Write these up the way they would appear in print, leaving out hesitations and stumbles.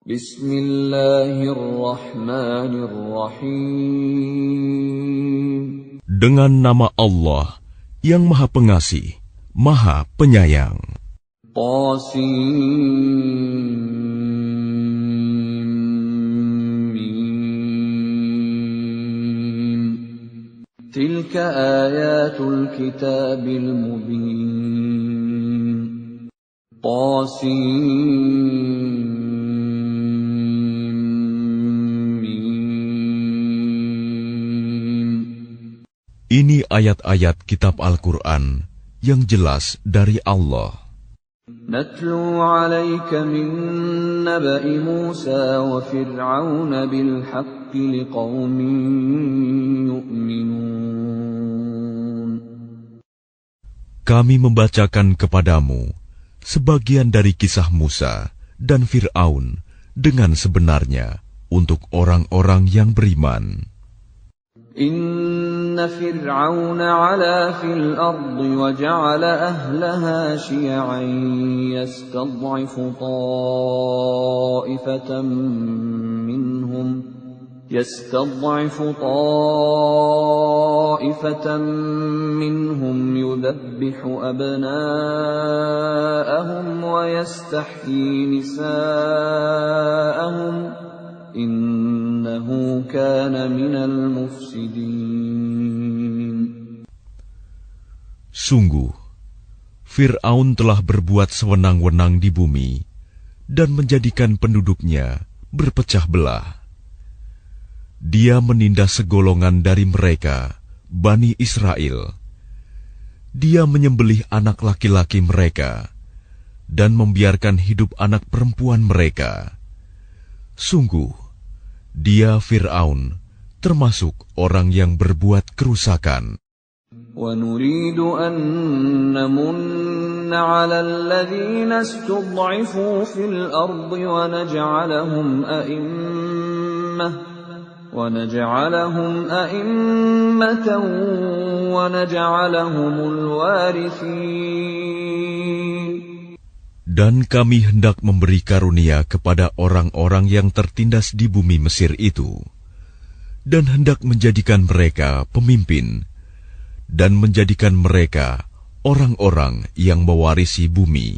Bismillahirrahmanirrahim. Dengan nama Allah yang Maha Pengasih, Maha Penyayang. Tilka ayatul kitabil mubin. Ini ayat-ayat kitab Al-Quran yang jelas dari Allah. Natlu 'alaika min naba'i Musa wa Fir'aun bil haqqi liqaumin yu'minun. Kami membacakan kepadamu sebagian dari kisah Musa dan Fir'aun dengan sebenarnya untuk orang-orang yang beriman. Inna Fir'aun 'ala fil ardi wa ja'ala ahlaha syi'an yastad'ifu ta'ifatan minhum yudhabbihu abna'ahum wa yastahyi nisa'ahum innahu kana minal mufsidin. Sungguh, Fir'aun telah berbuat sewenang-wenang di bumi dan menjadikan penduduknya berpecah belah. Dia menindas segolongan dari mereka, Bani Israel. Dia menyembelih anak laki-laki mereka dan membiarkan hidup anak perempuan mereka. Sungguh, dia Fir'aun termasuk orang yang berbuat kerusakan. وَنُرِيدُ أَن نَّمُنَّ عَلَى الَّذِينَ اسْتُضْعِفُوا فِي الْأَرْضِ وَنَجْعَلَهُمْ أَئِمَّةً وَنَجْعَلَهُمُ الْوَارِثِينَ. Dan kami hendak memberi karunia kepada orang-orang yang tertindas di bumi Mesir itu, dan hendak menjadikan mereka pemimpin, dan menjadikan mereka orang-orang yang mewarisi bumi.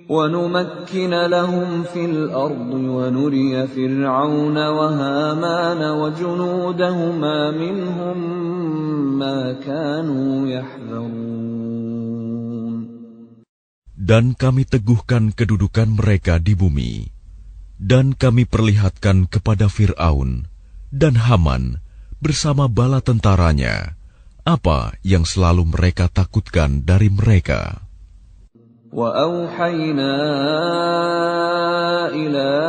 وَنُمَكِّنَ لَهُمْ فِي الْأَرْضِ وَنُرِيَ فِرْعَوْنَ وَهَامَانَ وَجُنُودَهُمَا مِنْهُمْ مَا كَانُوا يَحْذَرُونَ. Dan kami teguhkan kedudukan mereka di bumi, dan kami perlihatkan kepada Fir'aun dan Haman bersama bala tentaranya apa yang selalu mereka takutkan dari mereka. وَأَوْحَيْنَا إِلَىٰ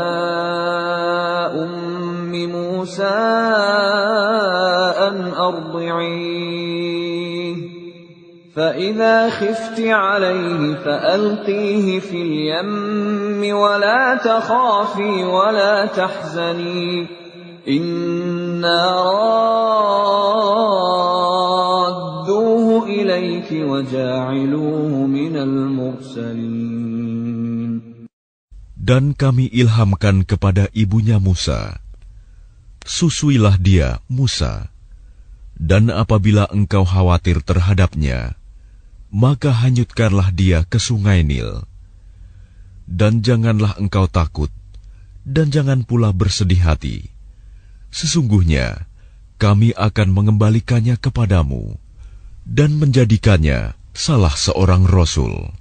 أُمِّ مُوسَىٰ أَنْ أَرْضِعِيهِ فَإِذَا خِفْتِ عَلَيْهِ فَأَلْقِيهِ فِي الْيَمِّ وَلَا تَخَافِي وَلَا تَحْزَنِي إِنَّا رَادُّوهُ إِلَيْكِ وَجَاعِلُوهُ مِنَ الْمُرْسَلِينَ. Dan kami ilhamkan kepada ibunya Musa, susuilah dia, Musa, dan apabila engkau khawatir terhadapnya, maka hanyutkanlah dia ke sungai Nil. Dan janganlah engkau takut, dan jangan pula bersedih hati. Sesungguhnya kami akan mengembalikannya kepadamu dan menjadikannya salah seorang rasul.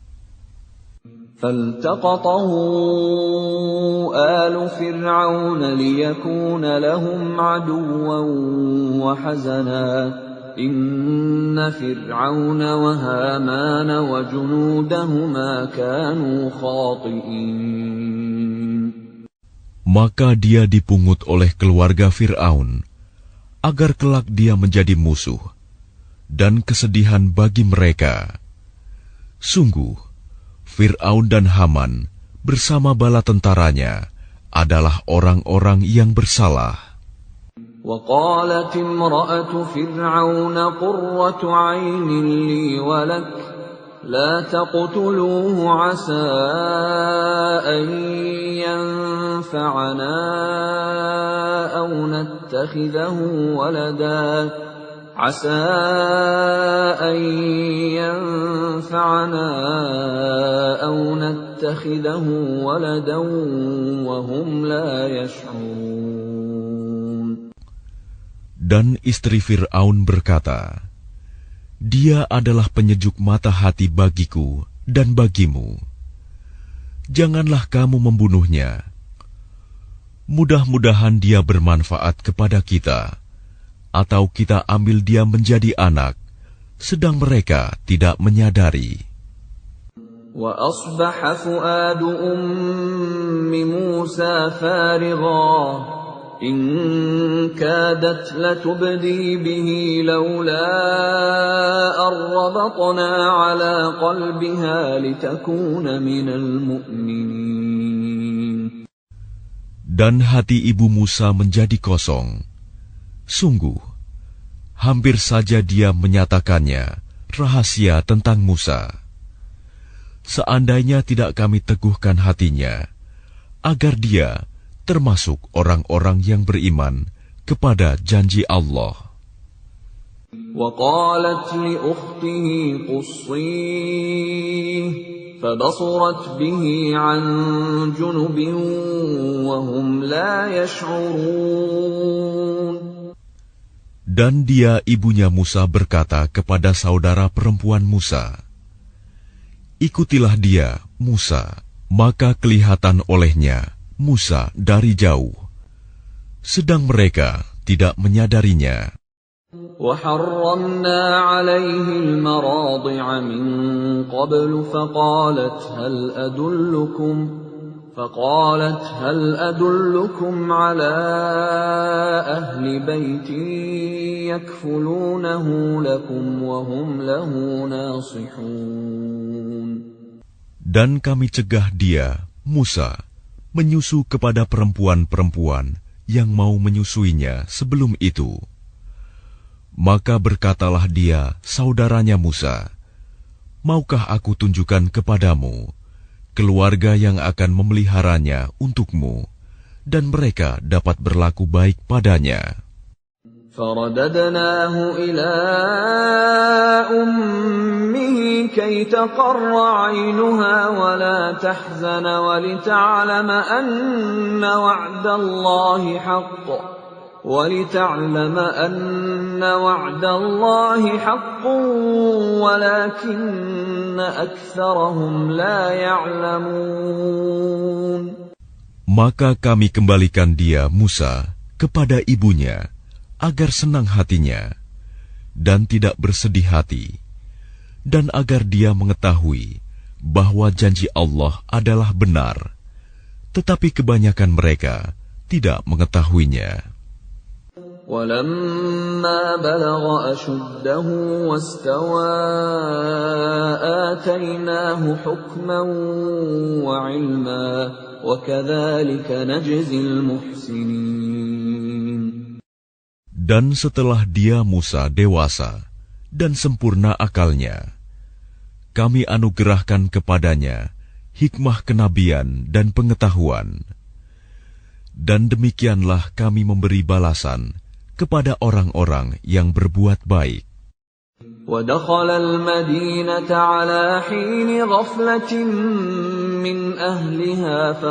فَالْتَقَطَهُ آلُ فِرْعَوْنَ لِيَكُونَ لَهُمْ عَدُوًّا وَحَزَنًا إِنَّ فِرْعَوْنَ وَهَامَانَ وَجُنُودَهُمَا كَانُوا خَاطِئِينَ. Maka dia dipungut oleh keluarga Fir'aun, agar kelak dia menjadi musuh, dan kesedihan bagi mereka. Sungguh, Fir'aun dan Haman bersama bala tentaranya adalah orang-orang yang bersalah. وَقَالَتِ امْرَأَةُ فِرْعَوْنَ قُرَّةُ عَيْنٍ لِّي وَلَكَ لَا تَقْتُلُوهُ عَسَىٰ أَن ينفعنا أو نتخذه ولدا عسى أن ينفعنا أو نتخذه ولدا وهم لا يشعرون. Dan istri Fir'aun berkata, Dia adalah penyejuk mata hati bagiku dan bagimu. Janganlah kamu membunuhnya. Mudah-mudahan dia bermanfaat kepada kita, atau kita ambil dia menjadi anak, sedang mereka tidak menyadari. وَأَصْبَحَ فُؤَادُ أُمِّ مُوسَى فَارِغًا إِنْ كَادَتْ لَتُبْدِي بِهِ لَوْلَا أَنْ رَبَطْنَا عَلَى قَلْبِهَا لِتَكُونَ مِنَ الْمُؤْمِنِينَ. Dan hati ibu Musa menjadi kosong. Sungguh, hampir saja dia menyatakannya rahasia tentang Musa. Seandainya tidak kami teguhkan hatinya, agar dia termasuk orang-orang yang beriman kepada janji Allah. وَقَالَتْ لِأُخْتِهِ قُصِّيهِ فَبَصُرَتْ بِهِ عَنْ جُنُبٍ وَهُمْ لَا يَشْعُرُونَ. Dan dia ibunya Musa berkata kepada saudara perempuan Musa, Ikutilah dia, Musa, maka kelihatan olehnya Musa dari jauh, sedang mereka tidak menyadarinya. وَحَرَّمْنَا عَلَيْهِ الْمَرَاضِعَ مِنْ قَبْلُ فقالت هل أدلكم على أهل بيت يكفلونه لكم وهم له ناصحون. Dan kami cegah dia, Musa, menyusu kepada perempuan-perempuan yang mau menyusuinya sebelum itu. Maka berkatalah dia, saudaranya Musa, Maukah aku tunjukkan kepadamu keluarga yang akan memeliharanya untukmu, dan mereka dapat berlaku baik padanya. فَرَدَدْنَاهُ إِلَىٰ أُمِّهِ كَيْ تَقَرَّ عَيْنُهَا وَلَا تَحْزَنَ وَلِتَعْلَمَ أَنَّ وَعْدَ اللَّهِ حَقٌّ وَلَكِنَّ أَكْثَرَهُمْ لَا يَعْلَمُونَ. Maka kami kembalikan dia, Musa, kepada ibunya, agar senang hatinya, dan tidak bersedih hati, dan agar dia mengetahui bahwa janji Allah adalah benar, tetapi kebanyakan mereka tidak mengetahuinya. وَلَمَّا بَلَغَ أَشُدَّهُ وَاسْتَوَى آتَيْنَاهُ حُكْمًا وَعِلْمًا وَكَذَلِكَ نَجْزِي الْمُحْسِنِينَ. Dan setelah dia Musa dewasa dan sempurna akalnya, kami anugerahkan kepadanya hikmah kenabian dan pengetahuan. Dan demikianlah kami memberi balasan kepada orang-orang yang berbuat baik. وَدَخَلَ الْمَدِينَةَ عَلَى حِينِ غَفْلَةٍ مِّنْ أَهْلِهَا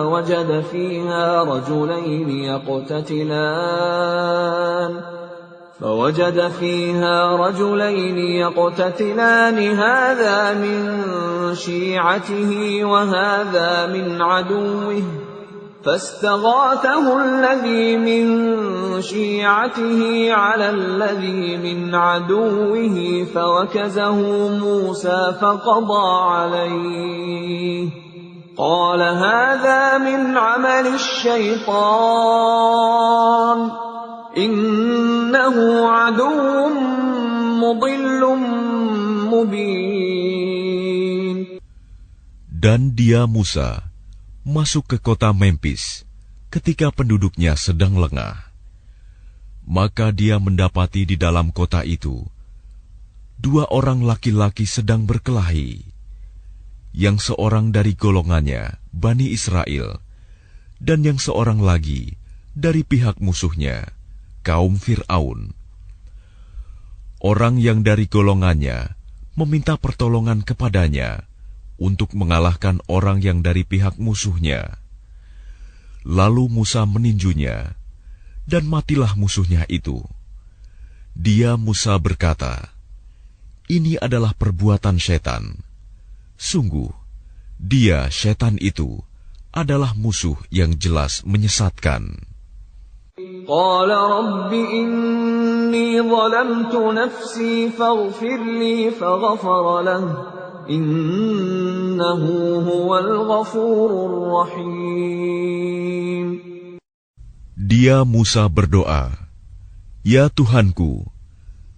فَوَجَدَ فيها رجلين يقتتلان هذا من شيعته وهذا من عدوه فاستغاثه الذي من شيعته على الذي من عدوه فوكزه موسى فقضى عليه قال هذا من عمل الشيطان إنه عدو مضل مبين. Dan dia Musa masuk ke kota Memphis ketika penduduknya sedang lengah. Maka dia mendapati di dalam kota itu 2 orang laki-laki sedang berkelahi, yang seorang dari golongannya, Bani Israel, dan yang seorang lagi dari pihak musuhnya, kaum Fir'aun. Orang yang dari golongannya meminta pertolongan kepadanya untuk mengalahkan orang yang dari pihak musuhnya. Lalu Musa meninjunya, dan matilah musuhnya itu. Dia Musa berkata, "Ini adalah perbuatan setan. Sungguh, dia setan itu adalah musuh yang jelas menyesatkan." Qala Rabbi inni zalamtu nafsi faghfir li faghfara lahu innahu huwal ghafurur rahim. Dia Musa berdoa, "Ya Tuhanku,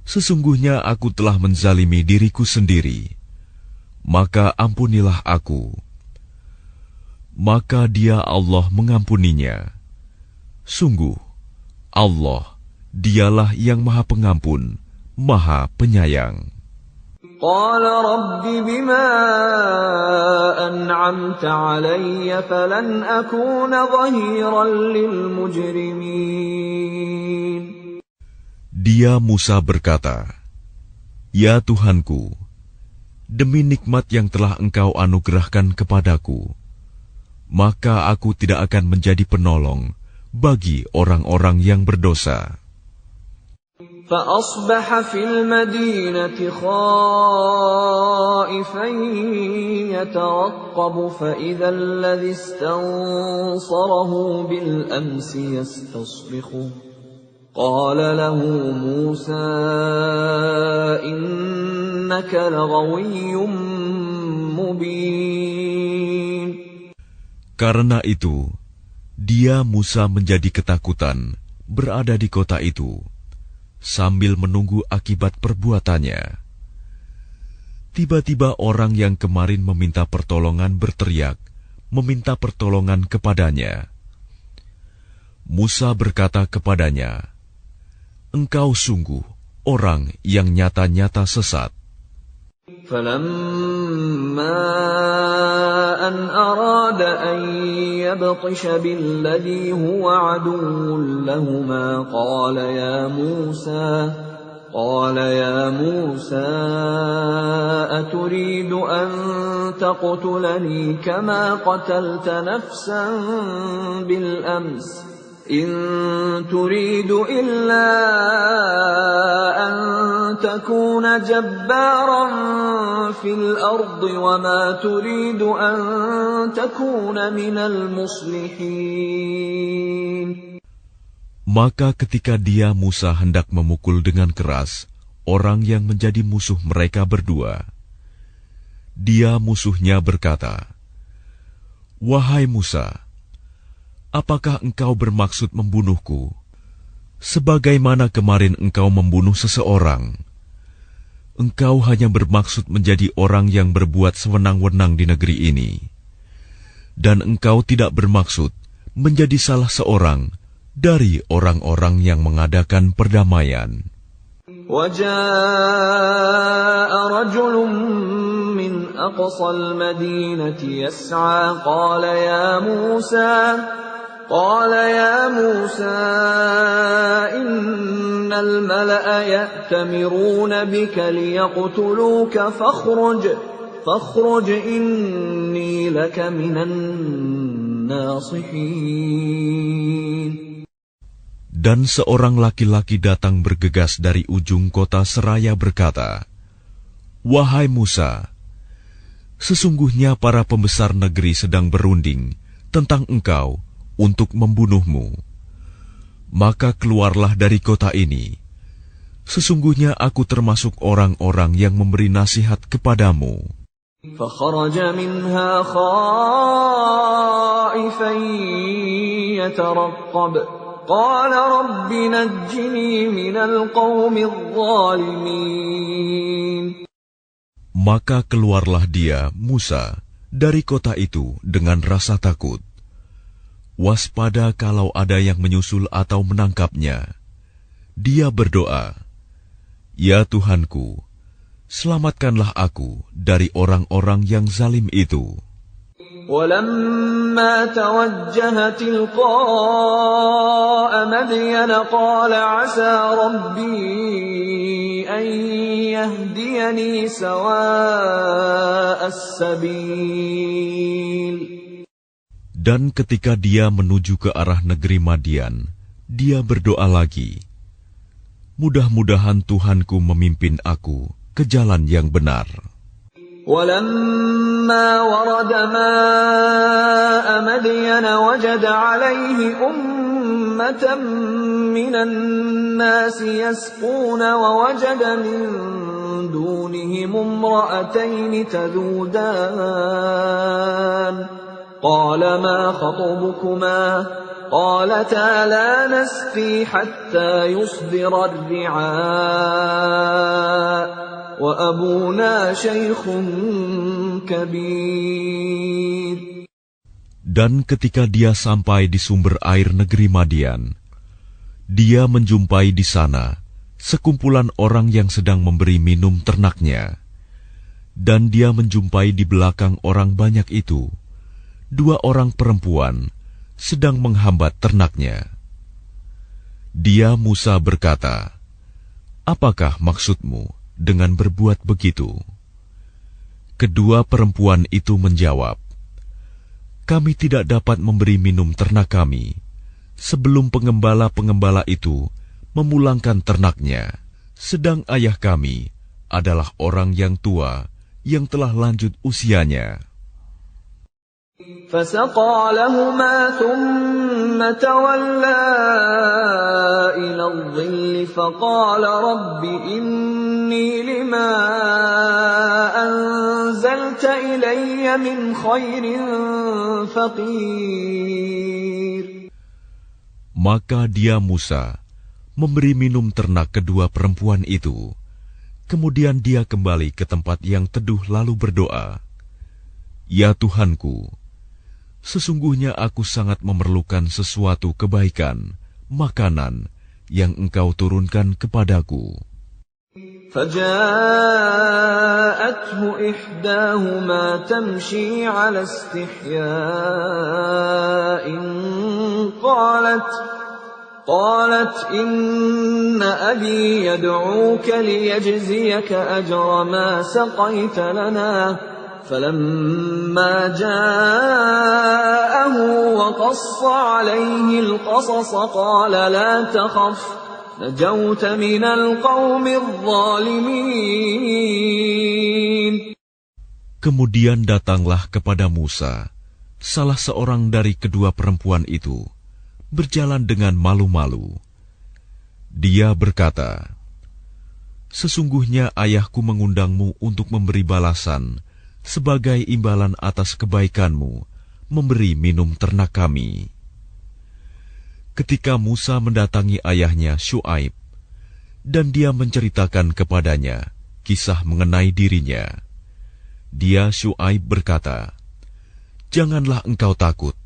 sesungguhnya aku telah menzalimi diriku sendiri, maka ampunilah aku." Maka dia Allah mengampuninya. Sungguh, Allah, dialah yang Maha Pengampun, Maha Penyayang. Qala Rabbi bima an'amta 'alayya falan akuna dhahiran lil mujrimin. Dia Musa berkata, "Ya Tuhanku, demi nikmat yang telah Engkau anugerahkan kepadaku, maka aku tidak akan menjadi penolong bagi orang-orang yang berdosa." فأصبح في المدينة خائفا يترقب فإذا الذي استنصره بالأمس يستصرخه قال له موسى إنك لغوي مبين. Karena itu, dia Musa menjadi ketakutan berada di kota itu, sambil menunggu akibat perbuatannya. Tiba-tiba orang yang kemarin meminta pertolongan berteriak, meminta pertolongan kepadanya. Musa berkata kepadanya, "Engkau sungguh orang yang nyata-nyata sesat." فَلَمَّا أَنْ أَرَادَ أَنْ يَبْطِشَ بِالَّذِي هُوَ عَدُوٌّ لَهُمَا قَالَ يَا مُوسَى أَتُرِيدُ أَنْ تَقْتُلَنِي كَمَا قَتَلْتَ نَفْسًا بِالْأَمْسِ إِنْ تُرِيدُ إِلَّا أَنْ تَكُونَ جَبَّارًا فِي الْأَرْضِ وَمَا تُرِيدُ أَنْ تَكُونَ مِنَ الْمُصْلِحِينَ. Maka ketika dia Musa hendak memukul dengan keras orang yang menjadi musuh mereka berdua, dia musuhnya berkata, "Wahai Musa, apakah engkau bermaksud membunuhku, sebagaimana kemarin engkau membunuh seseorang? Engkau hanya bermaksud menjadi orang yang berbuat sewenang-wenang di negeri ini, dan engkau tidak bermaksud menjadi salah seorang dari orang-orang yang mengadakan perdamaian." وَجَاءَ رَجُلٌ مِّنْ أَقْصَى الْمَدِينَةِ يَسْعَىٰ قَالَ يَا مُوسَىٰ إِنَّ الْمَلَأَ يَأْتَمِرُونَ بِكَ لِيَقْتُلُوكَ فَاخْرُجْ إِنِّي لَكَ مِنَ النَّاصِحِينَ. Dan seorang laki-laki datang bergegas dari ujung kota seraya berkata, "Wahai Musa, sesungguhnya para pembesar negeri sedang berunding tentang engkau untuk membunuhmu. Maka keluarlah dari kota ini. Sesungguhnya aku termasuk orang-orang yang memberi nasihat kepadamu." فَخَرَجَ مِنْهَا خَائِفًا يَتَرَقَّبُ قَالَ رَبِّ نَجِّنِي مِنَ الْقَوْمِ الظَّالِمِينَ. Maka keluarlah dia, Musa, dari kota itu dengan rasa takut. Waspada kalau ada yang menyusul atau menangkapnya. Dia berdoa, "Ya Tuhanku, selamatkanlah aku dari orang-orang yang zalim itu." ولما توجه تلقاء مدين قال عسى ربي أن يهديني سواء السبيل. Dan ketika dia menuju ke arah negeri Madian, dia berdoa lagi, mudah-mudahan Tuhanku memimpin aku ke jalan yang benar. ولما ورد ماء مدين وجد عليه أمة من الناس يسقون ووجد من دونهم امرأتين تذودان قال ما خطبكما قالتا لا نسقي حتى يصدر الرعاء وأبونا شيخ كبير. Dan ketika dia sampai di sumber air negeri Madian, dia menjumpai di sana sekumpulan orang yang sedang memberi minum ternaknya. Dan dia menjumpai di belakang orang banyak itu 2 orang perempuan sedang menghambat ternaknya. Dia Musa berkata, "Apakah maksudmu dengan berbuat begitu?" Kedua perempuan itu menjawab, "Kami tidak dapat memberi minum ternak kami sebelum pengembala-pengembala itu memulangkan ternaknya, sedang ayah kami adalah orang yang tua yang telah lanjut usianya." فسقى لهما ثم تولى إلى الظل فقال رب إني لما أنزلت إلي من خير فقير. Maka dia Musa memberi minum ternak kedua perempuan itu. Kemudian dia kembali ke tempat yang teduh lalu berdoa, "Ya Tuhanku, sesungguhnya aku sangat memerlukan sesuatu kebaikan, makanan yang Engkau turunkan kepadaku." فجاءته إحداهما تمشي على استحياء قالت إن أبي يدعوك ليجزيك أجر ما سقيت لنا. فلما جاءه وقص عليه القصص قال لا تخف نجوت من القوم الظالمين. Kemudian datanglah kepada Musa salah seorang dari kedua perempuan itu, berjalan dengan malu-malu. Dia berkata, "Sesungguhnya ayahku mengundangmu untuk memberi balasan sebagai imbalan atas kebaikanmu memberi minum ternak kami." Ketika Musa mendatangi ayahnya Syuaib, dan dia menceritakan kepadanya kisah mengenai dirinya, dia Syuaib berkata, "Janganlah engkau takut,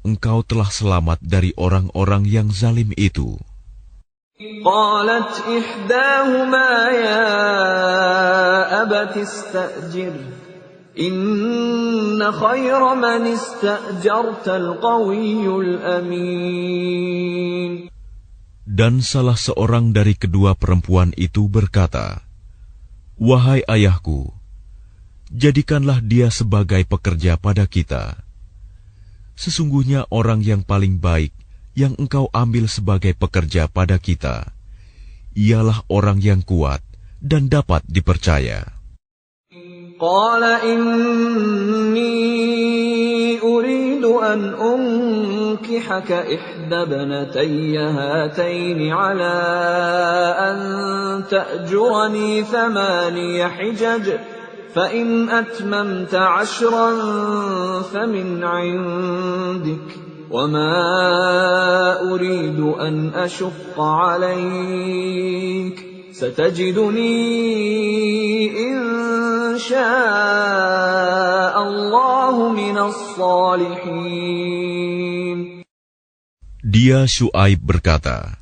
engkau telah selamat dari orang-orang yang zalim itu." قالت إحداهما يا أبت استأجره إن خير من استأجرت القوي الأمين. Dan salah seorang dari kedua perempuan itu berkata, "Wahai ayahku, jadikanlah dia sebagai pekerja pada kita. Sesungguhnya orang yang paling baik yang engkau ambil sebagai pekerja pada kita, ialah orang yang kuat dan dapat dipercaya." قال إني أريد أن أنكحك إحدى ابنتي هاتين على أن تأجرني 8 حجج فإن أتممت 10 فمن عندك وما أريد أن أشق عليك ستجدني إن شاء الله من الصالحين. Dia Syuaib berkata,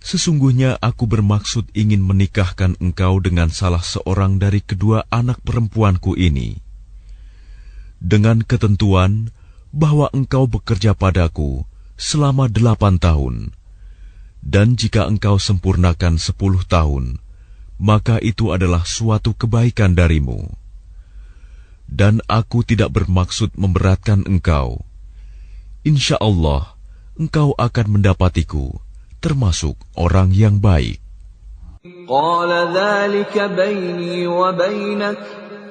"Sesungguhnya aku bermaksud ingin menikahkan engkau dengan salah seorang dari kedua anak perempuanku ini. dengan ketentuan bahwa engkau bekerja padaku selama 8 tahun, dan jika engkau sempurnakan 10 tahun, maka itu adalah suatu kebaikan darimu. Dan aku tidak bermaksud memberatkan engkau. Insya Allah, engkau akan mendapatiku termasuk orang yang baik. Qala dzalika baini wa bainak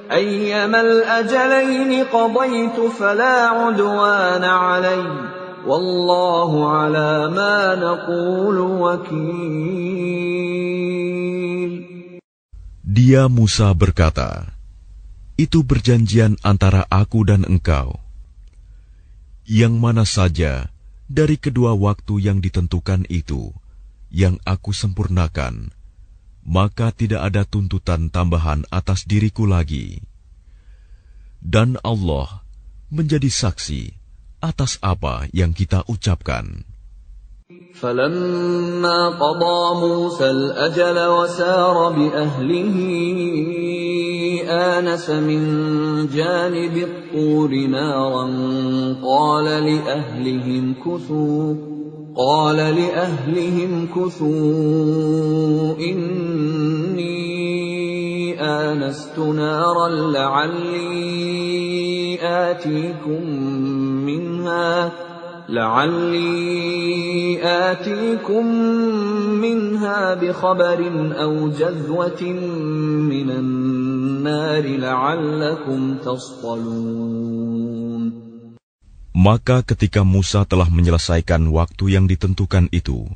ayyama al-ajalaini qadaytu fala 'udwana 'alayya wallahu 'ala ma naqulu wakil. Dia Musa berkata, itu perjanjian antara aku dan engkau. Yang mana saja dari kedua waktu yang ditentukan itu yang aku sempurnakan, maka tidak ada tuntutan tambahan atas diriku lagi. Dan Allah menjadi saksi atas apa yang kita ucapkan. فَلَمَّا قَضَى مُوسَى الْأَجَلَ وَسَارَ بِأَهْلِهِ آنَسَ مِنْ جَانِبِ الطُّورِ نَارًا قَالَ لِأَهْلِهِمْ كُثُوا إِنِّي آنَسْتُ نَارًا لعلي آتيكم منها بخبر أو جذوة من النار لعلكم تصطلون. Maka ketika Musa telah menyelesaikan waktu yang ditentukan itu,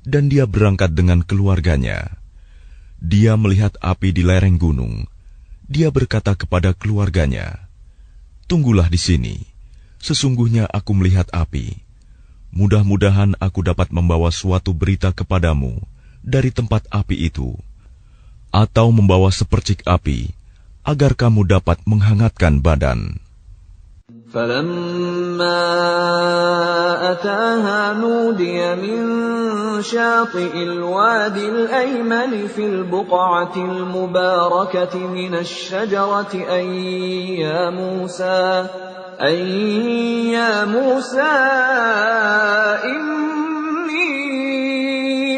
dan dia berangkat dengan keluarganya, dia melihat api di lereng gunung. Dia berkata kepada keluarganya, "Tunggulah di sini. Sesungguhnya aku melihat api. Mudah-mudahan aku dapat membawa suatu berita kepadamu dari tempat api itu, atau membawa sepercik api, agar kamu dapat menghangatkan badan." فَلَمَّا أَتَاهَا نُودِيَ مِن شَاطِئِ الْوَادِ الْأَيْمَنِ فِي الْبُقْعَةِ الْمُبَارَكَةِ مِنَ الشَّجَرَةِ أَن يَا مُوسَى إِنِّي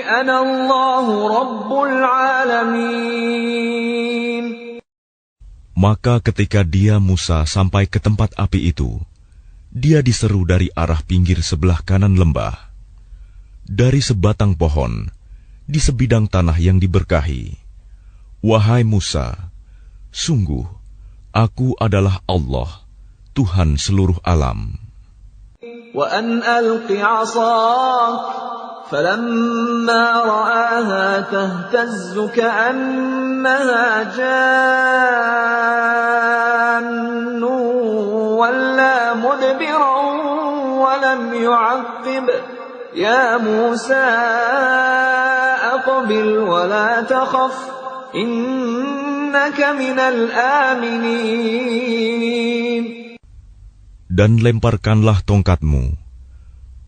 أَنَا اللَّهُ رَبُّ الْعَالَمِينَ. Maka ketika dia Musa sampai ke tempat api itu, dia diseru dari arah pinggir sebelah kanan lembah. Dari sebatang pohon, di sebidang tanah yang diberkahi, "Wahai Musa, sungguh, aku adalah Allah, Tuhan seluruh alam. وَأَنْ أَلْقِ عَصَاكَ فَلَمَّا رَآهَا تَهْتَزُّ كَأَنَّهَا جَانٌّ وَلَّى مُدْبِرًا وَلَمْ يُعَقِّبْ يَا مُوسَى أَقْبِلْ وَلَا تَخَفْ إِنَّكَ مِنَ الْآمِنِينَ. Dan lemparkanlah tongkatmu."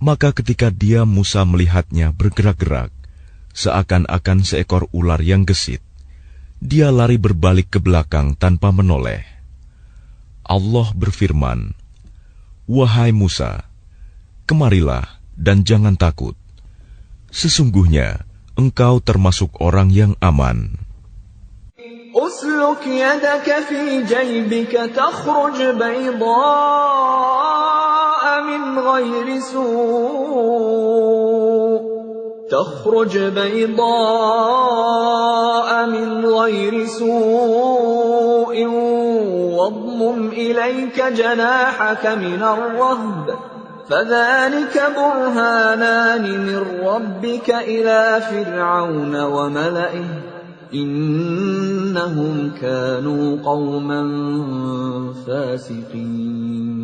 Maka ketika dia Musa melihatnya bergerak-gerak, seakan-akan seekor ular yang gesit, dia lari berbalik ke belakang tanpa menoleh. Allah berfirman, "Wahai Musa, kemarilah dan jangan takut. Sesungguhnya engkau termasuk orang yang aman." أسلك يدك في جيبك تخرج بيضاء من غير سوء واضمم إليك جناحك من الرهب فذلك برهانان من ربك إلى فرعون وملئه إنهم كانوا قوما فاسقين.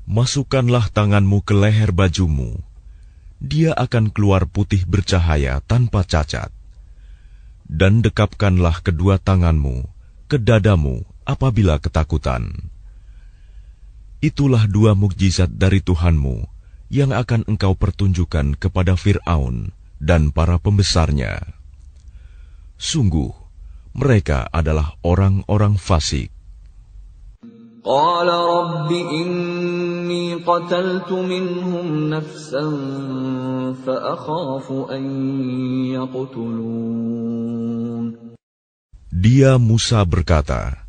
Masukkanlah tanganmu ke leher bajumu. Dia akan keluar putih bercahaya tanpa cacat. Dan dekapkanlah kedua tanganmu ke dadamu apabila ketakutan. Itulah dua mukjizat dari Tuhanmu yang akan engkau pertunjukkan kepada Fir'aun dan para pembesarnya. Sungguh, mereka adalah orang-orang fasik. قال رب إني قتلت منهم نفسا فأخاف أن يقتلون. Dia Musa berkata,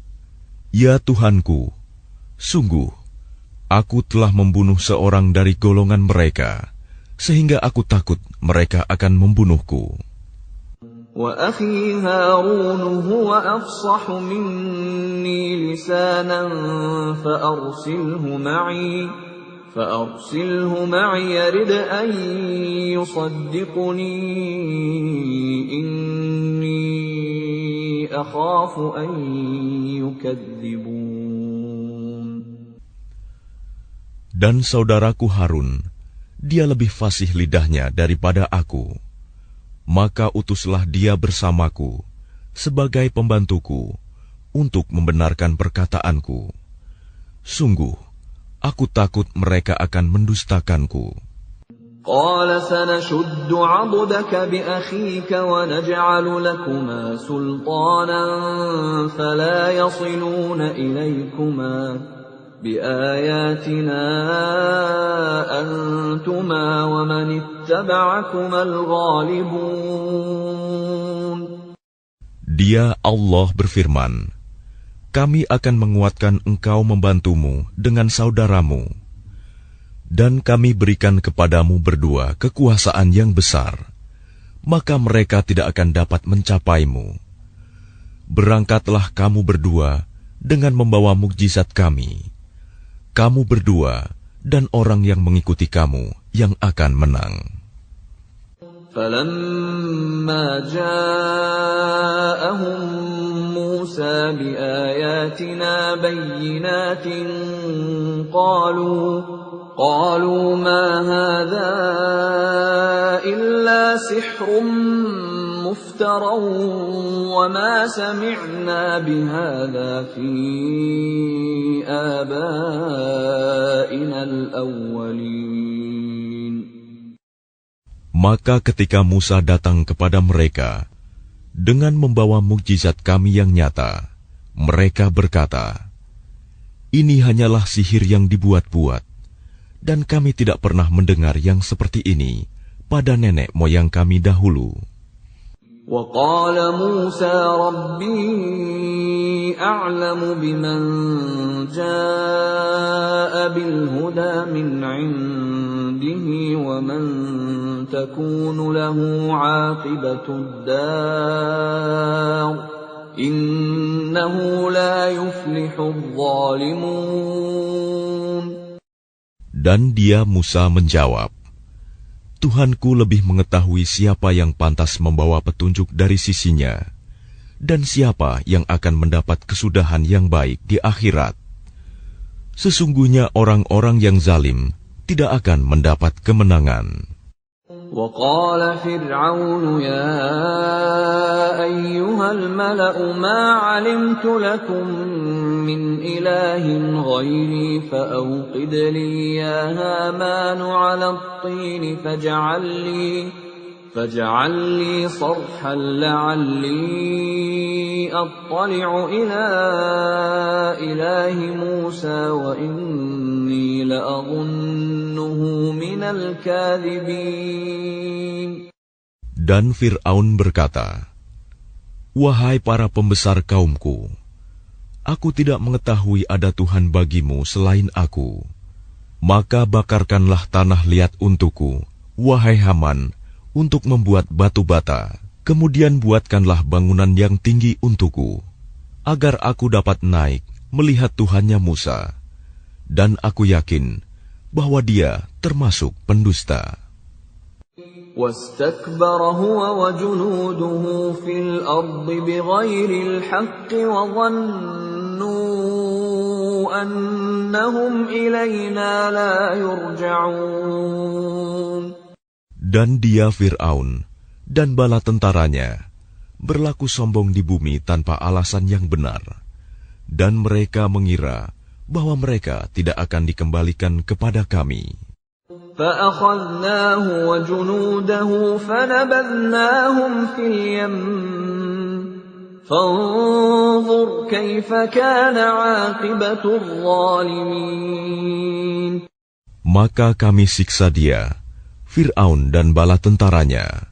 "Ya Tuhanku, sungguh aku telah membunuh seorang dari golongan mereka, sehingga aku takut mereka akan membunuhku." وأخي هارون هو أفصح مني لسانا فأرسله معي يرد أن يصدقني إني أخاف أن يكذبون. Dan saudaraku Harun, dia lebih fasih lidahnya daripada aku. Maka utuslah dia bersamaku sebagai pembantuku untuk membenarkan perkataanku. Sungguh, aku takut mereka akan mendustakanku. قال سنشد عضدك بأخيك ونجعل لكما سلطانا فلا يصلون إليكما بآياتنا أنتما ومن اتبعكما الغالبون. Dia Allah berfirman, kami akan menguatkan engkau membantumu dengan saudaramu, dan kami berikan kepadamu berdua kekuasaan yang besar, maka mereka tidak akan dapat mencapaimu. Berangkatlah kamu berdua dengan membawa mukjizat kami. Kamu berdua dan orang yang mengikuti kamu yang akan menang. فَلَمَّا جَاءَهُم مُوسَى بِآيَاتِنَا بَيِّنَاتٍ قالوا ما هذا إلا سحر مفترى وما سمعنا بهذا في آبائنا الأولين. Maka ketika Musa datang kepada mereka dengan membawa mukjizat kami yang nyata, mereka berkata, ini hanyalah sihir yang dibuat-buat, dan kami tidak pernah mendengar yang seperti ini pada nenek moyang kami dahulu. وَقَالَ مُوسَى رَبِّي أَعْلَمُ بِمَنْ جَاءَ بِالْهُدَى مِنْ عِنْدِهِ وَمَنْ تَكُونُ لَهُ عَاقِبَةُ الدَّارِ إِنَّهُ لَا يُفْلِحُ الظَّالِمُونَ. Dan dia Musa menjawab, Tuhanku lebih mengetahui siapa yang pantas membawa petunjuk dari sisinya, dan siapa yang akan mendapat kesudahan yang baik di akhirat. Sesungguhnya orang-orang yang zalim tidak akan mendapat kemenangan. وَقَالَ فِرْعَوْنُ يَا أَيُّهَا الْمَلَأُ مَا عَلِمْتُ لَكُمْ مِنْ إِلَٰهٍ غَيْرِي فَأَوْقِدْ لِي يَا هَامَانُ عَلَى الطِّينِ فَاجْعَل لِّي صَرْحًا لَّعَلِّي أَطَّلِعُ إِلَىٰ إِلَٰهِ مُوسَىٰ وَإِنِّي لَأَظُنُّهُ مِنَ الْكَاذِبِينَ. Dan Fir'aun berkata, wahai para pembesar kaumku, aku tidak mengetahui ada Tuhan bagimu selain aku. Maka bakarkanlah tanah liat untukku, wahai Haman, untuk membuat batu bata. Kemudian buatkanlah bangunan yang tinggi untukku, agar aku dapat naik melihat Tuhannya Musa. Dan aku yakin bahwa dia termasuk pendusta. وَاسْتَكْبَرَ هُوَ وَجُنُودُهُ فِي الْأَرْضِ بِغَيْرِ الْحَقِّ وَظَنُّوا أَنَّهُمْ إِلَيْنَا لَا يُرْجَعُونَ. Dan dia Fir'aun dan bala tentaranya berlaku sombong di bumi tanpa alasan yang benar, dan mereka mengira bahwa mereka tidak akan dikembalikan kepada kami. فَأَخَذْنَاهُ وَجُنُودَهُ فَنَبَذْنَاهُمْ فِي الْيَمِّ فانظر كيف كان عاقبة الظالمين. Maka kami siksa dia, Fir'aun dan bala tentaranya.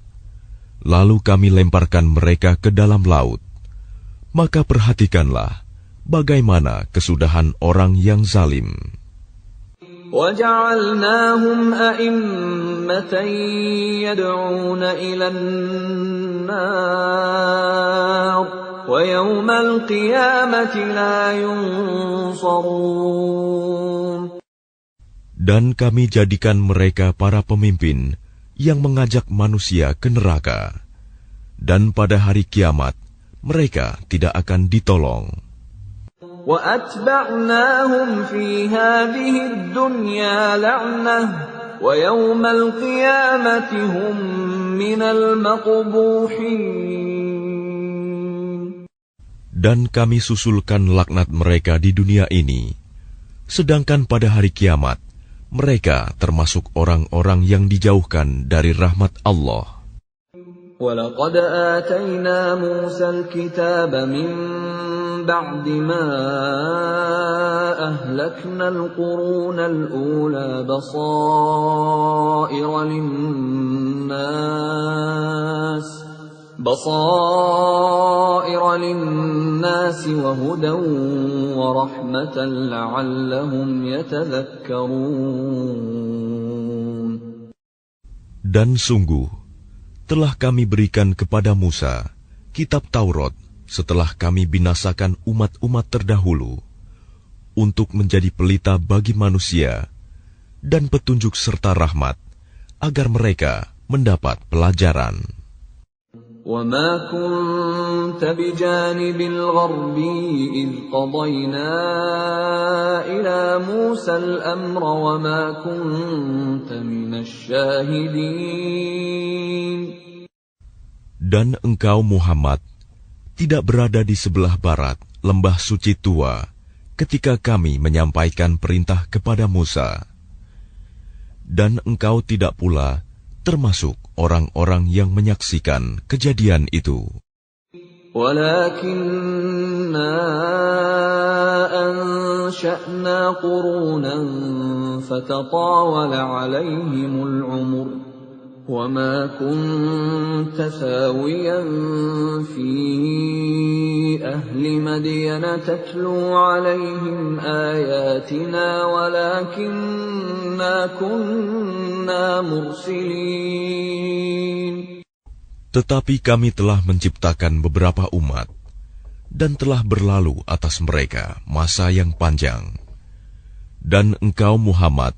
Lalu kami lemparkan mereka ke dalam laut. Maka perhatikanlah bagaimana kesudahan orang yang zalim. وَجَعَلْنَاهُمْ أَئِمَّةً يَدْعُونَ إِلَى النَّارِ وَيَوْمَ الْقِيَامَةِ لَا يُنصَرُونَ. Dan kami jadikan mereka para pemimpin yang mengajak manusia ke neraka. Dan pada hari kiamat, mereka tidak akan ditolong. وَأَتْبَعْنَاهُمْ فِي هَذِهِ الدُّنْيَا لَعْنَةً وَيَوْمَ الْقِيَامَةِ هُمْ مِنَ الْمَقْبُوحِينَ. Dan kami susulkan laknat mereka di dunia ini, sedangkan pada hari kiamat, mereka termasuk orang-orang yang dijauhkan dari rahmat Allah. وَلَقَدْ آتَيْنَا مُوسَى الْكِتَابَ مِنْ بَعْدِ مَا أَهْلَكْنَا الْقُرُونَ الْأُولَى بَصَائِرَ لِلنَّاسِ وَهُدًى وَرَحْمَةً لَعَلَّهُمْ يَتَذَكَّرُونَ. Dan sungguh, telah kami berikan kepada Musa kitab Taurat setelah kami binasakan umat-umat terdahulu, untuk menjadi pelita bagi manusia dan petunjuk serta rahmat, agar mereka mendapat pelajaran. وَمَا كُنْتَ بِجَانِبِ الْغَرْبِيِّ إِذْ قَضَيْنَا إِلَى مُوسَى الْأَمْرَ وَمَا كُنْتَ مِنَ الشَّاهِدِينَ. Dan engkau Muhammad tidak berada di sebelah barat lembah suci tua ketika kami menyampaikan perintah kepada Musa. Dan engkau tidak pula termasuk orang-orang yang menyaksikan kejadian itu. وَلَكِنَّا أَنشَأْنَا قُرُونًا فَتَطَاوَلَ عَلَيْهِمُ الْعُمُرُ وَمَا كُنْتَ ثَاوِيًا فِي أَهْلِ مَدْيَنَ تَتْلُو عَلَيْهِمْ آيَاتِنَا وَلَكِنَّا كُنَّا مُرْسِلِينَ. Tetapi kami telah menciptakan beberapa umat, dan telah berlalu atas mereka masa yang panjang. Dan engkau Muhammad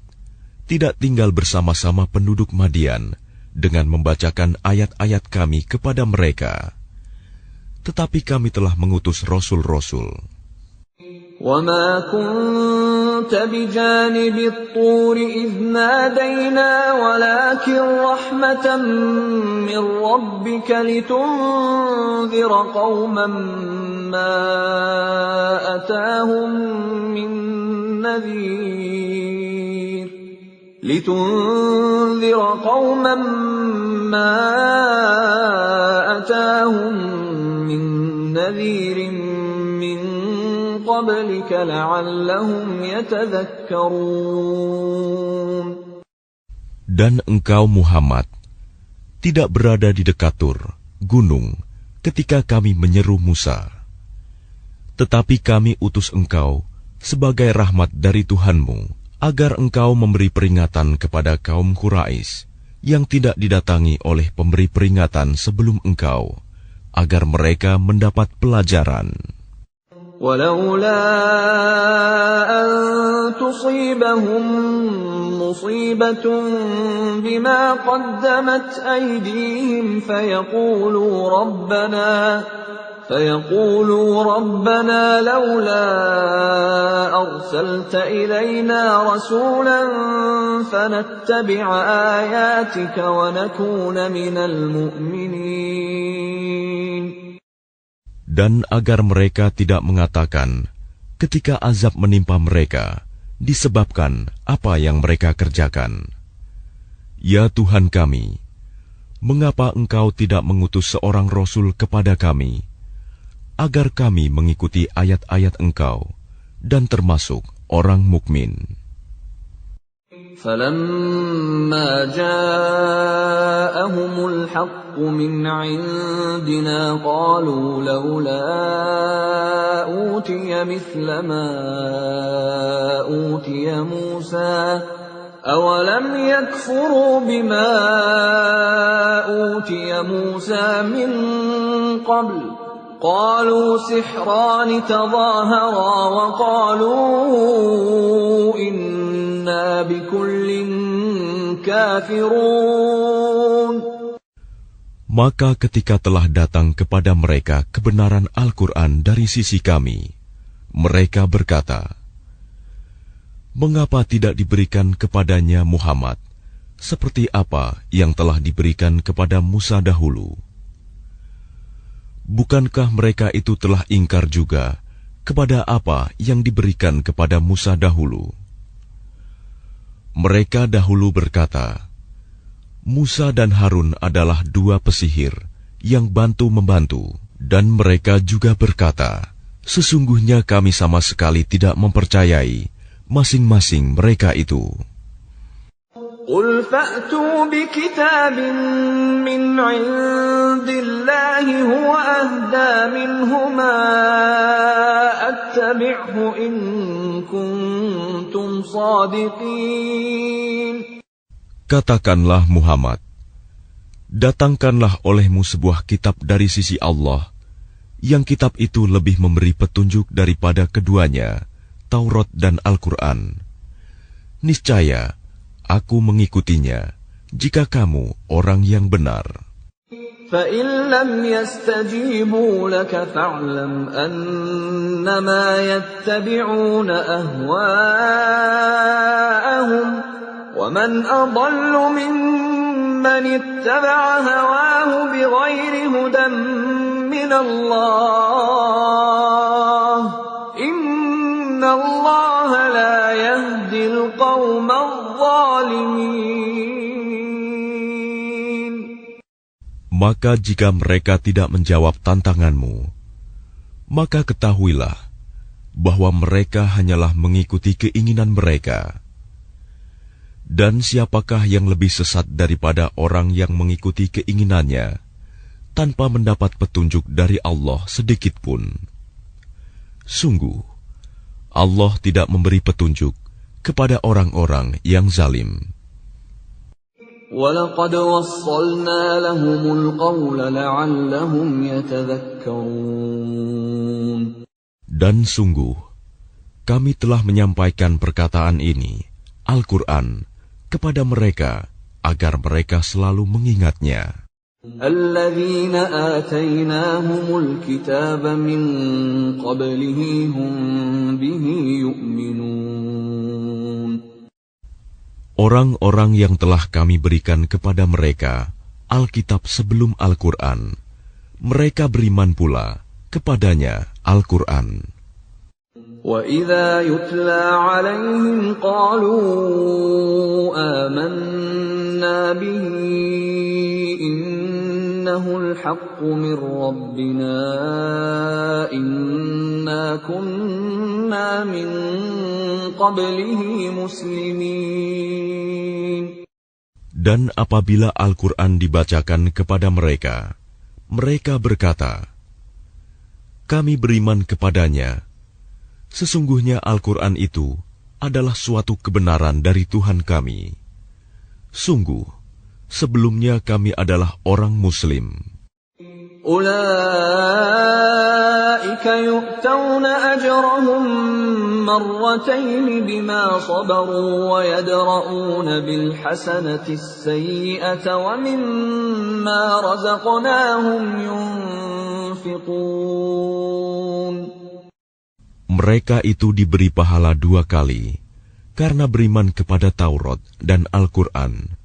tidak tinggal bersama-sama penduduk Madian dengan membacakan ayat-ayat kami kepada mereka. Tetapi kami telah mengutus rasul-rasul. وَمَا كُنْتَ بِجَانِبِ الطُّورِ إِذْ نَادَيْنَا وَلَكِنْ رَحْمَةً مِّن رَّبِّكَ لِتُنذِرَ قَوْمًا مَّا أَتَاهُم مِّن نَّذِيرٍ مِّن قَبْلِكَ لَعَلَّهُمْ يَتَذَكَّرُونَ. Dan engkau Muhammad tidak berada di dekat Tur, gunung, ketika kami menyeru Musa. Tetapi kami utus engkau sebagai rahmat dari Tuhanmu, agar engkau memberi peringatan kepada kaum Quraisy yang tidak didatangi oleh pemberi peringatan sebelum engkau, agar mereka mendapat pelajaran. وَلَوْلَا أَن تُصِيبَهُم مُّصِيبَةٌ بِمَا قَدَّمَتْ أَيْدِيهِمْ فَيَقُولُوا رَبَّنَا لَوْلَا أَرْسَلْتَ إِلَيْنَا رَسُولًا فَنَتَّبِعَ آيَاتِكَ وَنَكُونَ مِنَ الْمُؤْمِنِينَ. Dan agar mereka tidak mengatakan ketika azab menimpa mereka disebabkan apa yang mereka kerjakan, "Ya Tuhan kami, mengapa Engkau tidak mengutus seorang Rasul kepada kami, agar kami mengikuti ayat-ayat Engkau dan termasuk orang mukmin. فَلَمَّا جَاءَهُمُ الْحَقُّ مِنْ عِنْدِنَا قَالُوا لَوْلَا أُوتِيَ مِثْلَ مَا أُوتِيَ مُوسَى أَوَلَمْ يَكْفُرُوا بِمَا أُوتِيَ مُوسَى مِنْ قَبْلُ قَالُوا سِحْرَانِ تَظَاهَرَا وَقَالُوا إِنَّا بِكُلٍّ كَافِرُونَ. Maka ketika telah datang kepada mereka kebenaran Al-Quran dari sisi kami, mereka berkata, "Mengapa tidak diberikan kepadanya Muhammad seperti apa yang telah diberikan kepada Musa dahulu?" Bukankah mereka itu telah ingkar juga kepada apa yang diberikan kepada Musa dahulu? Mereka dahulu berkata, Musa dan Harun adalah dua pesihir yang bantu-membantu, dan mereka juga berkata, sesungguhnya kami sama sekali tidak mempercayai masing-masing mereka itu. قُلْ فَأْتُوا بِكِتَابٍ مِّنْ عِندِ اللَّهِ هُوَ أَهْدَىٰ مِنْهُمَا أَتَّبِعْهُ إِن كُنتُمْ صَادِقِينَ. Katakanlah Muhammad, datangkanlah olehmu sebuah kitab dari sisi Allah, yang kitab itu lebih memberi petunjuk daripada keduanya, Taurat dan Al-Quran. Niscaya aku mengikutinya, jika kamu orang yang benar. فَإِن لَّمْ يَسْتَجِيبُوا لَكَ فَاعْلَمْ أَنَّمَا يَتَّبِعُونَ أَهْوَاءَهُمْ وَمَنْ أَضَلُّ مِمَّنِ اتَّبَعَ هَوَاهُ بِغَيْرِ هُدًى مِّنَ اللَّهِ إِنَّ اللَّهَ لَا يَهْدِي الْقَوْمَ الظَّالِمِينَ. Maka jika mereka tidak menjawab tantanganmu, maka ketahuilah bahwa mereka hanyalah mengikuti keinginan mereka. Dan siapakah yang lebih sesat daripada orang yang mengikuti keinginannya tanpa mendapat petunjuk dari Allah sedikit pun? Sungguh, Allah tidak memberi petunjuk kepada orang-orang yang zalim. وَلَقَدْ وَصَّلْنَا لَهُمُ الْقَوْلَ لَعَلَّهُمْ يَتَذَكَّرُونَ. Dan sungguh, kami telah menyampaikan perkataan ini, Al-Quran, kepada mereka, agar mereka selalu mengingatnya. الَّذِينَ آتَيْنَاهُمُ الْكِتَابَ مِنْ قَبْلِهِ هُمْ بِهِ يُؤْمِنُونَ. Orang-orang yang telah kami berikan kepada mereka Alkitab sebelum Al-Quran, mereka beriman pula kepadanya Al-Quran. وَإِذَا يُتْلَى عَلَيْهِمْ قَالُوا آمَنَّا بِهِ إِنَّهُ الْحَقُّ مِنْ رَبِّنَا إِنَّا كُنَّا مِنْ قَبْلِهِ مُسْلِمِينَ. Dan apabila Al-Quran dibacakan kepada mereka, mereka berkata, kami beriman kepadanya. Sesungguhnya Al-Quran itu adalah suatu kebenaran dari Tuhan kami. Sungguh, sebelumnya kami adalah orang Muslim. أُولَئِكَ يُؤْتَوْنَ أَجْرَهُمْ مَرَّتَيْنِ بِمَا صَبَرُوا وَيَدْرَءُونَ بِالْحَسَنَةِ السَّيِّئَةَ وَمِمَّا رَزَقْنَاهُمْ يُنْفِقُونَ. Mereka itu diberi pahala 2 kali, karena beriman kepada Taurat dan Al-Quran,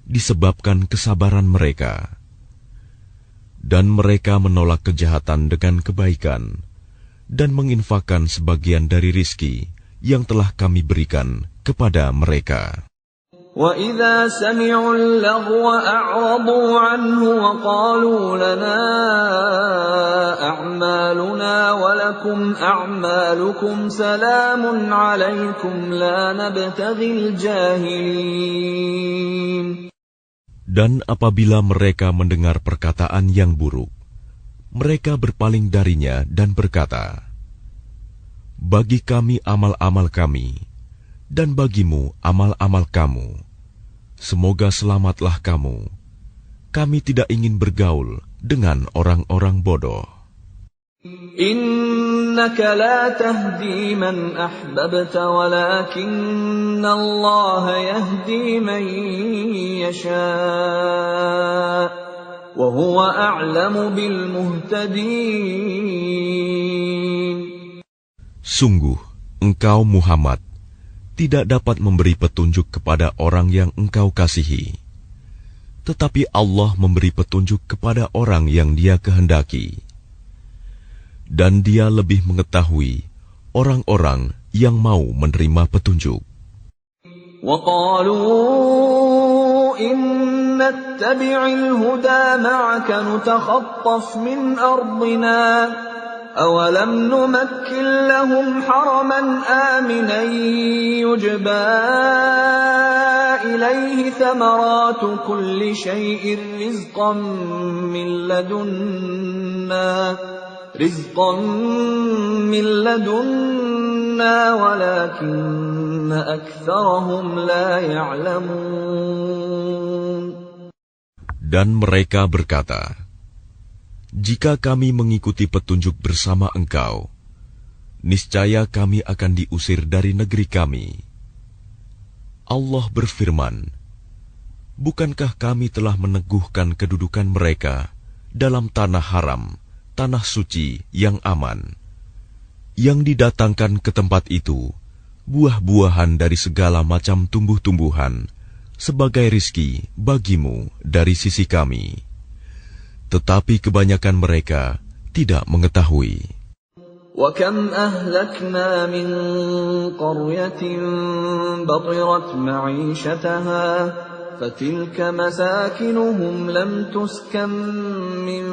disebabkan kesabaran mereka. Dan mereka menolak kejahatan dengan kebaikan, dan menginfakkan sebagian dari rizki yang telah kami berikan kepada mereka. وَإِذَا سَمِعُوا اللَّغْوَ أَعْرَضُوا عَنْهُ وَقَالُوا لَنَا أَعْمَالُنَا وَلَكُمْ أَعْمَالُكُمْ سَلَامٌ عَلَيْكُمْ لَا نَبْتَغِي الْجَاهِلِينَ. Dan apabila mereka mendengar perkataan yang buruk, mereka berpaling darinya dan berkata, "Bagi kami amal-amal kami, dan bagimu amal-amal kamu. Semoga selamatlah kamu. Kami tidak ingin bergaul dengan orang-orang bodoh." Innaka la tahdi man ahbabta walakinna Allah yahdi man yasha' wa huwa a'lamu bil muhtadin. Sungguh, engkau Muhammad tidak dapat memberi petunjuk kepada orang yang engkau kasihi. Tetapi Allah memberi petunjuk kepada orang yang Dia kehendaki. Dan Dia lebih mengetahui orang-orang yang mau menerima petunjuk. وَقَالُوا إِن نَّتَّبِعِ الْهُدَى مَعَكَ نُتَخَطَّفْ مِنْ أَرْضِنَا أَوَلَمْ نُمَكِّن لَّهُمْ حَرَمًا آمِنًا يُجْبَىٰ إِلَيْهِ ثَمَرَاتُ كُلِّ شَيْءٍ رِّزْقًا مِّن لَّدُنَّا وَلَٰكِنَّ أَكْثَرَهُمْ لَا يَعْلَمُونَ. Dan mereka berkata, "Jika kami mengikuti petunjuk bersama engkau, niscaya kami akan diusir dari negeri kami." Allah berfirman, "Bukankah kami telah meneguhkan kedudukan mereka dalam tanah haram, tanah suci yang aman, yang didatangkan ke tempat itu buah-buahan dari segala macam tumbuh-tumbuhan sebagai rizki bagimu dari sisi kami." Tetapi kebanyakan mereka tidak mengetahui. وَكَمْ أَهْلَكْنَا مِنْ قَرْيَةٍ بَطِرَتْ مَعِيشَتَهَا فَتِلْكَ مَسَاكِنُهُمْ لَمْ تُسْكَنْ مِنْ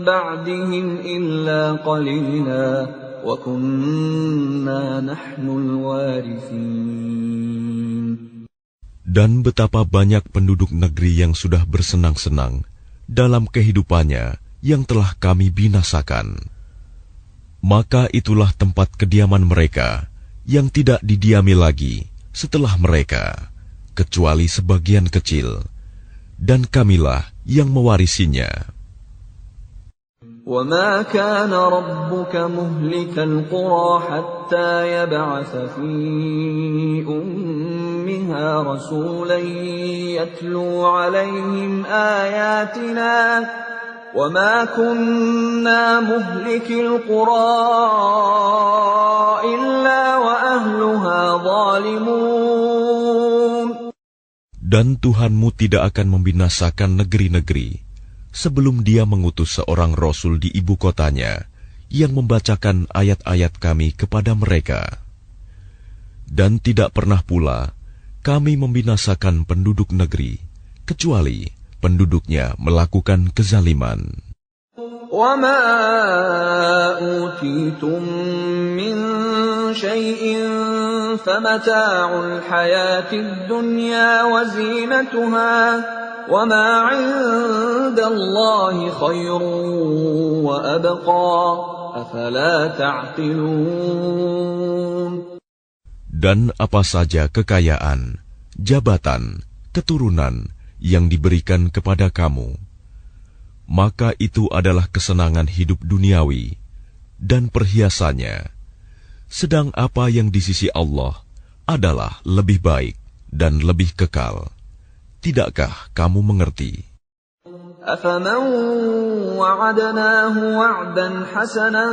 بَعْدِهِمْ إِلَّا قَلِيلًا وَكُنَّا نَحْنُ الْوَارِثِينَ. Dan betapa banyak penduduk negeri yang sudah bersenang-senang dalam kehidupannya yang telah kami binasakan. Maka itulah tempat kediaman mereka yang tidak didiami lagi setelah mereka, kecuali sebagian kecil, dan kamilah yang mewarisinya. وَمَا كَانَ رَبُّكَ مُهْلِكَ الْقُرَىٰ حَتَّىٰ يَبْعَثَ فِي أُمِّهَا رَسُولًا يَتْلُو عَلَيْهِمْ آيَاتِنَا وَمَا كُنَّا مُهْلِكِي الْقُرَىٰ إِلَّا وَأَهْلُهَا ظَالِمُونَ. Dan Tuhanmu tidak akan membinasakan negeri-negeri sebelum Dia mengutus seorang Rasul di ibu kotanya yang membacakan ayat-ayat kami kepada mereka. Dan tidak pernah pula kami membinasakan penduduk negeri, kecuali penduduknya melakukan kezaliman. وَمَا أُوتِيتُم مِّن شَيْءٍ فَمَتَاعُ الْحَيَاةِ الدُّنْيَا وَزِينَتُهَا وَمَا عِندَ اللَّهِ خَيْرٌ وَأَبْقَىٰ أَفَلَا تَعْقِلُونَ. Dan apa saja kekayaan, jabatan, keturunan yang diberikan kepada kamu, maka itu adalah kesenangan hidup duniawi dan perhiasannya. Sedang apa yang di sisi Allah adalah lebih baik dan lebih kekal. Tidakkah kamu mengerti? أَفَمَنْ وَعَدْنَاهُ وَعْدًا حَسَنًا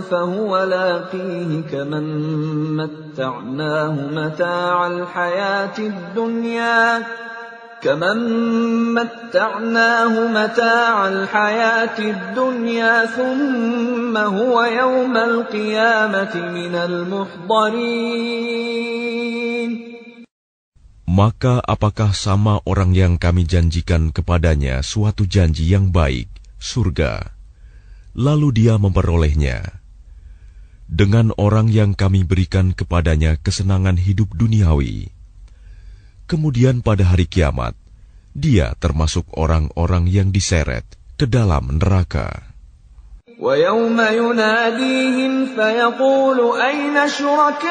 فَهُوَ لَاقِيهِ كَمَنْ مَتَّعْنَاهُ مَتَاعَ الْحَيَاةِ الدُّنْيَا ثُمَّ هُوَ يَوْمَ الْقِيَامَةِ مِنَ الْمُحْضَرِينَ. Maka apakah sama orang yang kami janjikan kepadanya suatu janji yang baik, surga, lalu dia memperolehnya, dengan orang yang kami berikan kepadanya kesenangan hidup duniawi, kemudian pada hari kiamat, dia termasuk orang-orang yang diseret ke dalam neraka. وَيَوْمَ يُنَادِيهِمْ فَيَقُولُ أَيْنَ شُرَكَائِيَ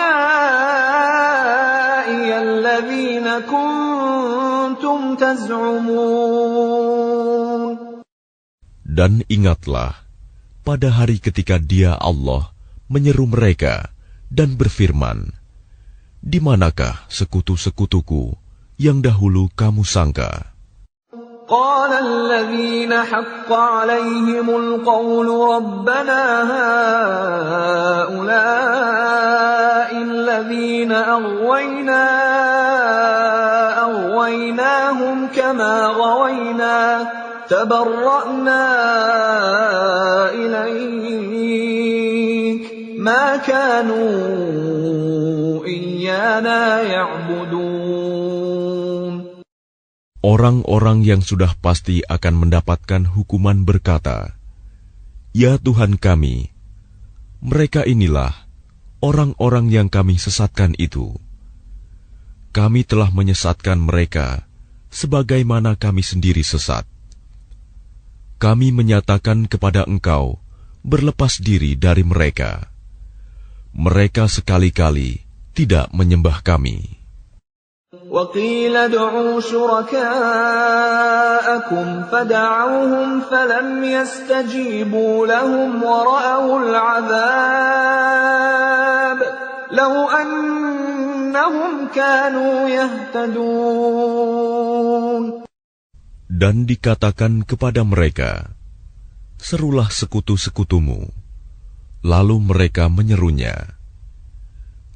الَّذِينَ كُنتُمْ تَزْعُمُونَ. Dan ingatlah, pada hari ketika Dia Allah menyeru mereka dan berfirman, di manakah sekutu-sekutuku yang dahulu kamu sangka? قال الذين حق عليهم القول ربنا هؤلاء الذين أغويناهم كما غوينا تبرأنا إليك ما كانوا إيانا يعبدون. Orang-orang yang sudah pasti akan mendapatkan hukuman berkata, "Ya Tuhan kami, mereka inilah orang-orang yang kami sesatkan itu. Kami telah menyesatkan mereka sebagaimana kami sendiri sesat. Kami menyatakan kepada Engkau berlepas diri dari mereka. Mereka sekali-kali tidak menyembah kami." وَقِيلَ ادْعُوا شُرَكَاءَكُمْ فَدَعَوْهُمْ فَلَمْ يَسْتَجِيبُوا لَهُمْ وَرَأَوُا الْعَذَابَ لَوْ أَنَّهُمْ كَانُوا يَهْتَدُونَ. Dan dikatakan kepada mereka, "Serulah sekutu-sekutumu." Lalu mereka menyerunya.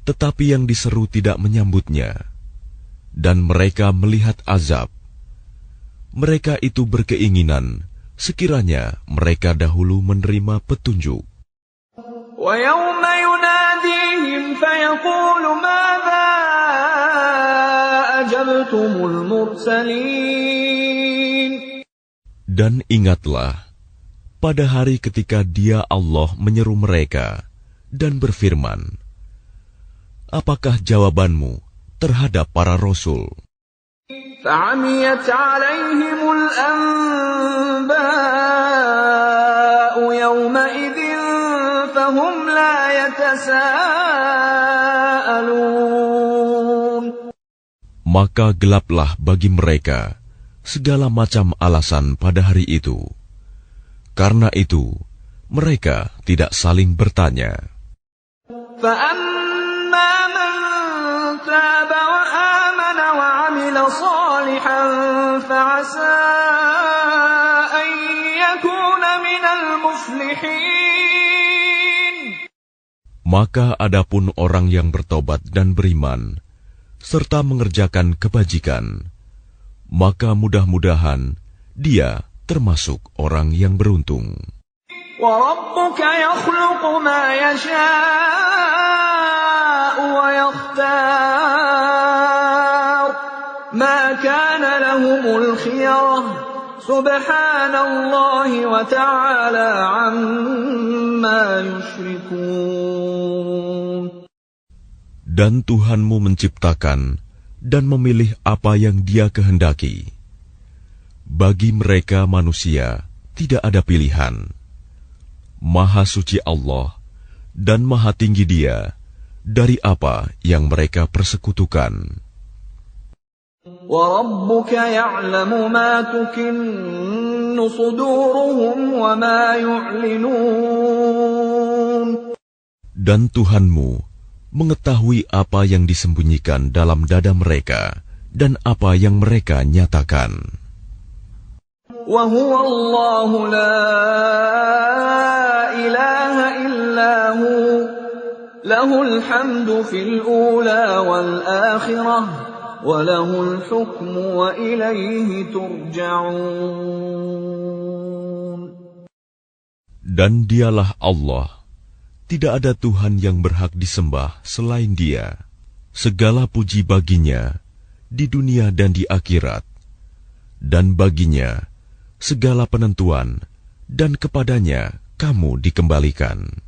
Tetapi yang diseru tidak menyambutnya. Dan mereka melihat azab. Mereka itu berkeinginan sekiranya mereka dahulu menerima petunjuk. وَيَوْمَ يُنَادِيهِمْ فَيَقُولُ مَاذَا أَجَبْتُمُ الْمُرْسَلِينَ. Dan ingatlah, pada hari ketika Dia Allah menyeru mereka dan berfirman, apakah jawabanmu terhadap para rasul? فَعَمِيَتْ عَلَيْهِمُ الْأَنْبَاءُ يَوْمَئِذٍ فَهُمْ لَا يَتَسَاءَلُونَ. Maka gelaplah bagi mereka segala macam alasan pada hari itu. Karena itu, mereka tidak saling bertanya. فَأَمَّا مَنْ تَابَ وَآمَنَ وَعَمِلَ صَالِحًا فَعَسَىٰ أَنْ يَكُونَ مِنَ الْمُفْلِحِينَ. Maka adapun orang yang bertobat dan beriman, serta mengerjakan kebajikan, maka mudah-mudahan dia termasuk orang yang beruntung. وَرَبُّكَ يَخْلُقُ مَا يَشَاءُ وَيَخْتَارُ مَا كَانَ لَهُمُ الْخِيَرَةُ سُبْحَانَ اللَّهِ وَتَعَالَى عَمَّا يُشْرِكُونَ. Dan Tuhanmu menciptakan dan memilih apa yang Dia kehendaki. Bagi mereka manusia tidak ada pilihan. Maha suci Allah dan maha tinggi Dia dari apa yang mereka persekutukan. وَرَبُّكَ يَعْلَمُ مَا تُكِنُّ صُدُورُهُمْ وَمَا يُعْلِنُونَ. Dan Tuhanmu mengetahui apa yang disembunyikan dalam dada mereka dan apa yang mereka nyatakan. وَهُوَ اللَّهُ لَا إِلَٰهَ إِلَّا هُوَ لَهُ الْحَمْدُ فِي الْأُولَى وَالْآخِرَةِ وَلَهُ الْحُكْمُ وَإِلَيْهِ تُرْجَعُونَ. Dan Dialah Allah, tidak ada Tuhan yang berhak disembah selain Dia. Segala puji baginya, di dunia dan di akhirat, dan baginya segala penentuan, dan kepadanya kamu dikembalikan.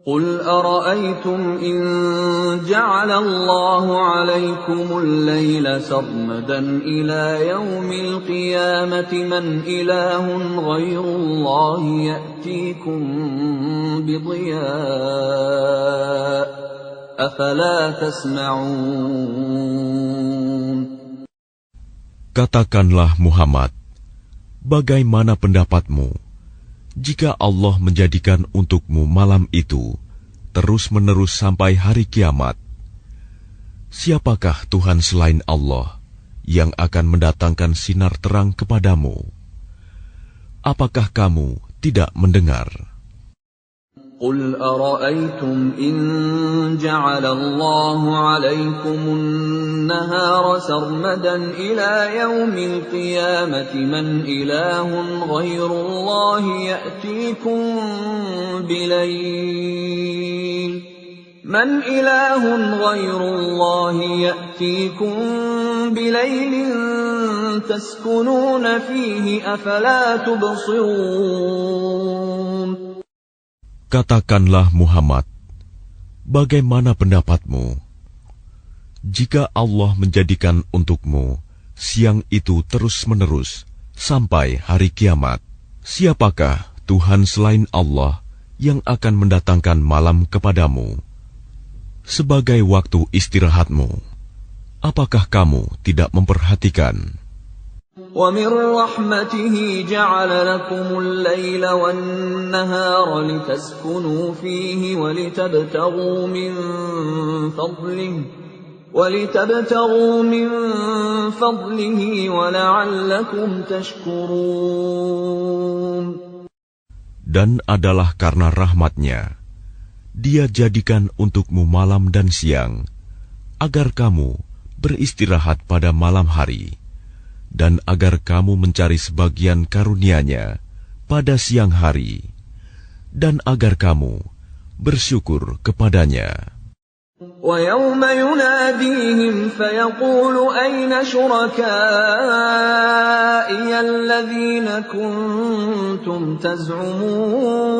قل أرأيتم إن جعل الله عليكم الليل سرمدا إلى يوم القيامة من إله غير الله يأتيكم بضياء أفلا تسمعون. Katakanlah Muhammad, bagaimana pendapatmu jika Allah menjadikan untukmu malam itu terus-menerus sampai hari kiamat? Siapakah Tuhan selain Allah yang akan mendatangkan sinar terang kepadamu? Apakah kamu tidak mendengar? قل أرأيتم إن جعل الله عليكم النهار سرمدا إلى يوم القيامة من إله غير الله يأتيكم بليل تسكنون فيه أفلا تبصرون. Katakanlah Muhammad, bagaimana pendapatmu jika Allah menjadikan untukmu siang itu terus-menerus sampai hari kiamat? Siapakah Tuhan selain Allah yang akan mendatangkan malam kepadamu sebagai waktu istirahatmu? Apakah kamu tidak memperhatikan? وَمِنْ رَحْمَتِهِ جَعَلَ لَكُمُ اللَّيْلَ وَالنَّهَارَ لِتَسْكُنُوا فِيهِ وَلِتَبْتَغُوا مِنْ فَضْلِهِ وَلَعَلَّكُمْ تَشْكُرُونَ. Dan adalah karena rahmat-Nya, Dia jadikan untukmu malam dan siang, agar kamu beristirahat pada malam hari, dan agar kamu mencari sebagian karunia-Nya pada siang hari, dan agar kamu bersyukur kepadanya. وَيَوْمَ يُنَادِيهِمْ فَيَقُولُ أَيْنَ شُرَكَائِيَ الَّذِينَ كُنتُمْ تَزْعُمُونَ.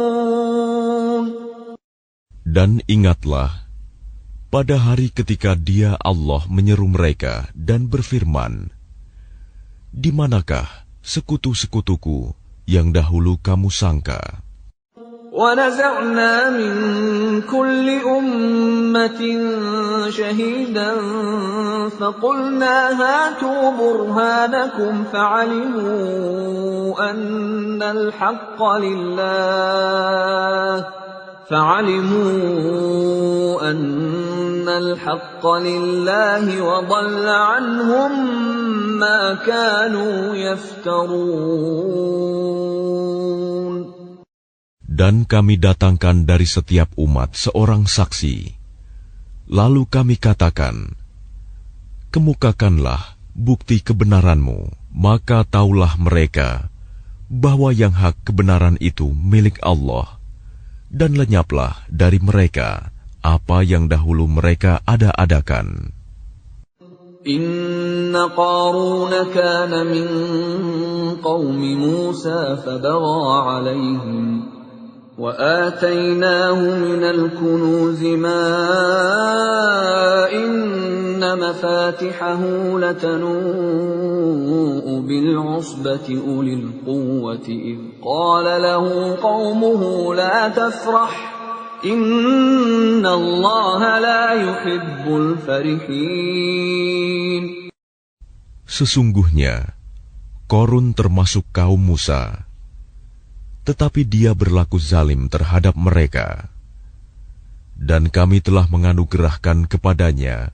Dan ingatlah, pada hari ketika Dia Allah menyeru mereka dan berfirman, di manakah sekutu-sekutuku yang dahulu kamu sangka? وَنَزَعْنَا مِنْ كُلِّ أُمَّةٍ شَهِيدًا فَقُلْنَا هَاتُوا بُرْهَانَكُمْ فَعَلِمُوا أَنَّ الْحَقَّ لِلَّهِ وَضَلَّ عَنْهُمْ مَا كَانُوا يَفْتَرُونَ. Dan kami datangkan dari setiap umat seorang saksi. Lalu kami katakan, kemukakanlah bukti kebenaranmu. Maka taulah mereka bahwa yang hak kebenaran itu milik Allah, dan lenyaplah dari mereka apa yang dahulu mereka ada-adakan. Inna Qarun kana min qaumi Musa fabagha alaihim وآتيناه من الكنوز ما إن مفاتحه لتنوء بالعصبة أولي القوة إذ قال له قومه لا تفرح إن الله لا يحب الفرحين. Sesungguhnya Qarun termasuk kaum Musa, tetapi dia berlaku zalim terhadap mereka. Dan kami telah menganugerahkan kepadanya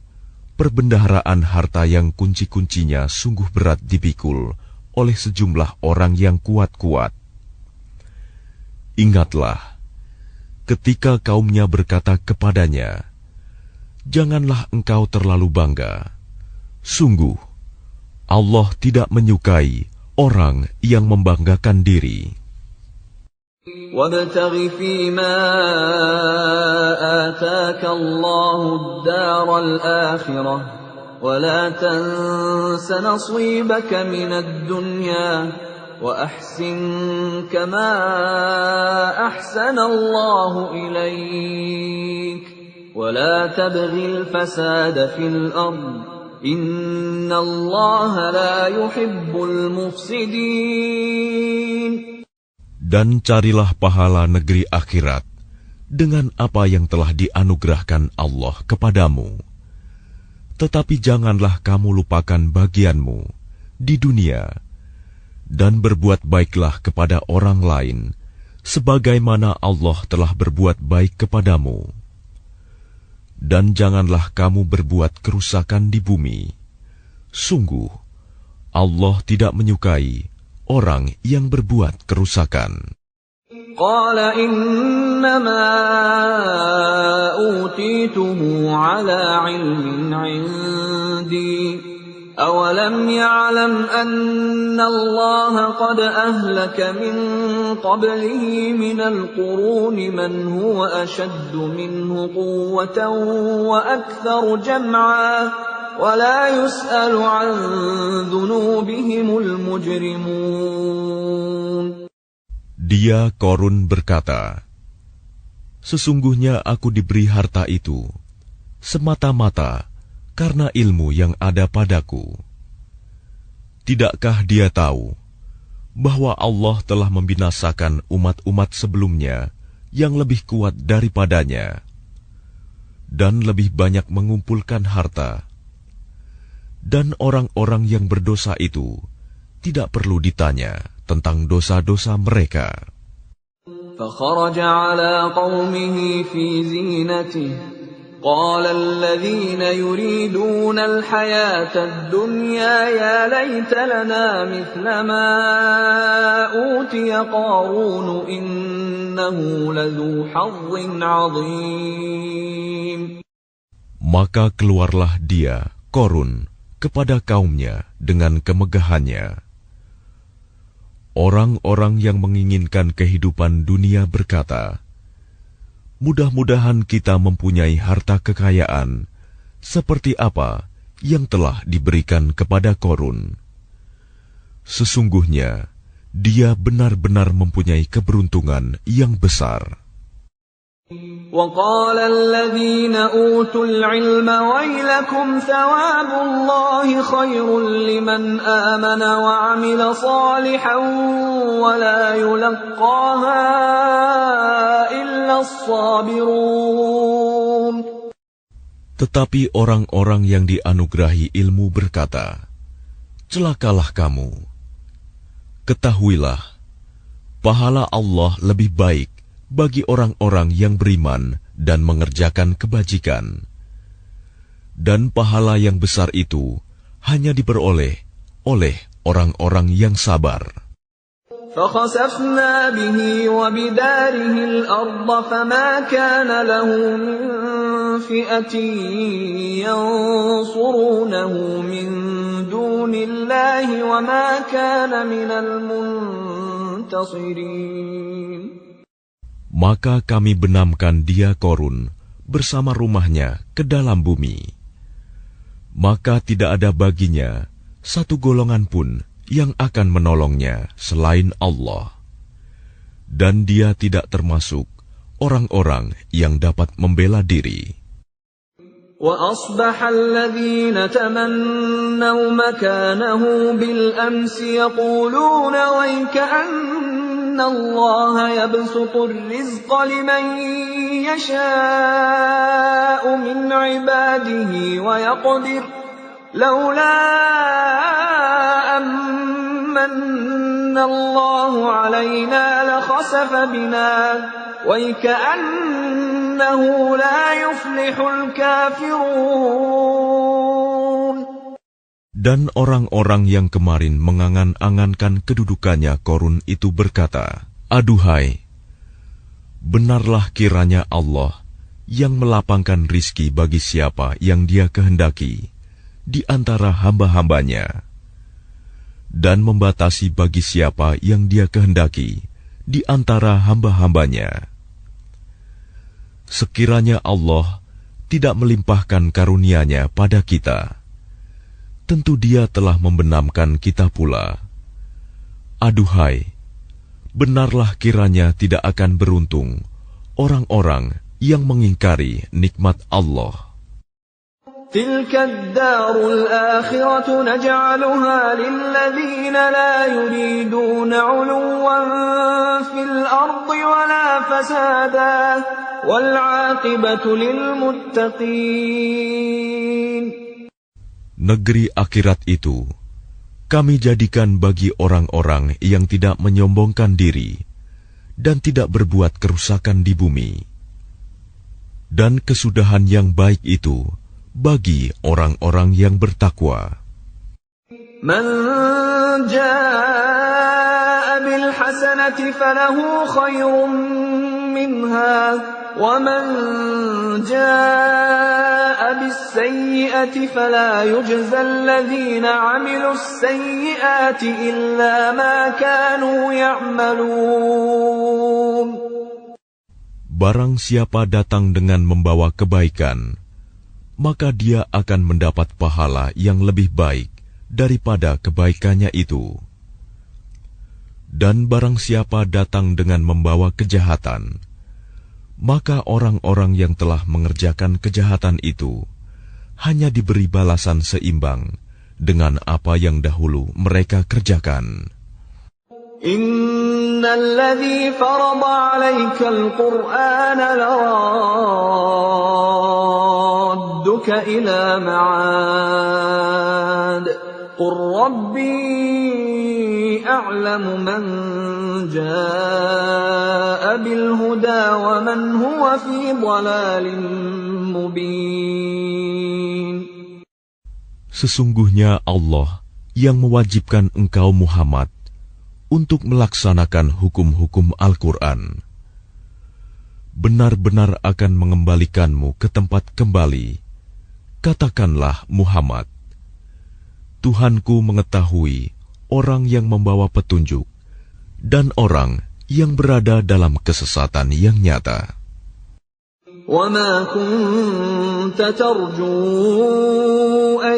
perbendaharaan harta yang kunci-kuncinya sungguh berat dipikul oleh sejumlah orang yang kuat-kuat. Ingatlah, ketika kaumnya berkata kepadanya, janganlah engkau terlalu bangga. Sungguh, Allah tidak menyukai orang yang membanggakan diri. وَابْتَغِ فِيمَا آتَاكَ اللَّهُ الدَّارَ الْآخِرَةَ ولا تنس نصيبك من الدنيا وأحسن كما أحسن الله إليك ولا تبغ الفساد في الأرض إن الله لا يحب المفسدين. Dan carilah pahala negeri akhirat dengan apa yang telah dianugerahkan Allah kepadamu. Tetapi janganlah kamu lupakan bagianmu di dunia, dan berbuat baiklah kepada orang lain, sebagaimana Allah telah berbuat baik kepadamu. Dan janganlah kamu berbuat kerusakan di bumi. Sungguh, Allah tidak menyukai orang yang berbuat kerusakan. Qala innama utituhu ala ilmin indi awalam ya'lam anna Allah qad ahlaka min qablihi minal quruni man huwa ashaddu minhu quwwatan wa aktharu jam'a ولا يسأل عن ذنوبهم المجرمون. Dia Korun berkata, sesungguhnya aku diberi harta itu semata-mata karena ilmu yang ada padaku. Tidakkah dia tahu bahwa Allah telah membinasakan umat-umat sebelumnya yang lebih kuat daripadanya dan lebih banyak mengumpulkan harta? Dan orang-orang yang berdosa itu tidak perlu ditanya tentang dosa-dosa mereka. فخرج على قومه في زينته قال الذين يريدون الحياة الدنيا يا ليت لنا مثل ما أوتي قارون إنه لذو حظ عظيم. Maka keluarlah dia, Korun, kepada kaumnya dengan kemegahannya. Orang-orang yang menginginkan kehidupan dunia berkata, mudah-mudahan kita mempunyai harta kekayaan seperti apa yang telah diberikan kepada Korun. Sesungguhnya dia benar-benar mempunyai keberuntungan yang besar. وقال الذين أوتوا العلم ويلكم ثواب الله خير لمن آمن وعمل صالحا ولا يلقاها إلا الصابرون. Tetapi orang-orang yang dianugerahi ilmu berkata, celakalah kamu. Ketahuilah, pahala Allah lebih baik bagi orang-orang yang beriman dan mengerjakan kebajikan. Dan pahala yang besar itu hanya diperoleh oleh orang-orang yang sabar. فَخَسَفْنَا بِهِ وَبِدَارِهِ الْأَرْضَ فَمَا كَانَ لَهُ مِنْ فِئَةٍ يَنْصُرُونَهُ مِنْ دُونِ اللَّهِ وَمَا كَانَ مِنَ الْمُنْتَصِرِينَ. Maka kami benamkan dia Korun bersama rumahnya ke dalam bumi. Maka tidak ada baginya satu golongan pun yang akan menolongnya selain Allah. Dan dia tidak termasuk orang-orang yang dapat membela diri. وَأَصْبَحَ الَّذِينَ تَمَنَّوْا مَكَانَهُ بِالْأَمْسِ يَقُولُونَ وَيْكَأَنَّ اللَّهَ يَبْسُطُ الرِّزْقَ لِمَن يَشَاءُ مِنْ عِبَادِهِ وَيَقْدِرُ لَوْلَا أَمَّنَّ اللَّهُ عَلَيْنَا لَخَسَفَ بِنَا وَيْكَأَنَّهُ لَا يُفْلِحُ الْكَافِرُونَ. Dan orang-orang yang kemarin mengangan-angankan kedudukannya Korun itu berkata, aduhai, benarlah kiranya Allah yang melapangkan rizki bagi siapa yang Dia kehendaki di antara hamba-hambanya, dan membatasi bagi siapa yang Dia kehendaki di antara hamba-hambanya. Sekiranya Allah tidak melimpahkan karunia-Nya pada kita, tentu Dia telah membenamkan kita pula. Aduhai, benarlah kiranya tidak akan beruntung orang-orang yang mengingkari nikmat Allah. تلك الدار الآخرة نجعلها للذين لا يريدون علوا في الأرض ولا فسادا والعاقبة للمتقين. Negeri akhirat itu kami jadikan bagi orang-orang yang tidak menyombongkan diri dan tidak berbuat kerusakan di bumi. Dan kesudahan yang baik itu bagi orang-orang yang bertakwa. Man jaa bil hasanati falahu khairun minha wa man jaa bis sayyi'ati fala yujza alladhina 'amilus sayyi'ati illa ma kanu ya'malun. Barang siapa datang dengan membawa kebaikan, maka dia akan mendapat pahala yang lebih baik daripada kebaikannya itu. Dan barang siapa datang dengan membawa kejahatan, maka orang-orang yang telah mengerjakan kejahatan itu hanya diberi balasan seimbang dengan apa yang dahulu mereka kerjakan. Innal ladzi farada 'alaikal Qur'ana laradduka ila ma'ad qur rabbi a'lamu man jaa'a bil huda wa man huwa fi dhalalin mubin. Sesungguhnya Allah yang mewajibkan engkau Muhammad untuk melaksanakan hukum-hukum Al-Quran, benar-benar akan mengembalikanmu ke tempat kembali. Katakanlah Muhammad, Tuhanku mengetahui orang yang membawa petunjuk dan orang yang berada dalam kesesatan yang nyata. وَمَا كُنْتَ تَرْجُو أَنْ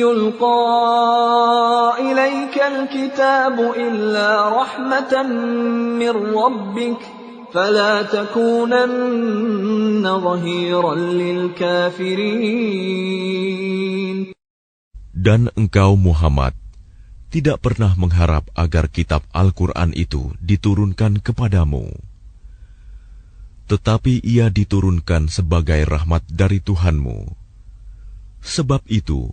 يُلْقَى إِلَيْكَ الْكِتَابُ إِلَّا رَحْمَةً مِّنْ رَبِّكَ فَلَا تَكُونَنَّ ظَهِيرًا لِلْكَافِرِينَ. Dan engkau Muhammad tidak pernah mengharap agar kitab Al-Quran itu diturunkan kepadamu. Tetapi ia diturunkan sebagai rahmat dari Tuhanmu. Sebab itu,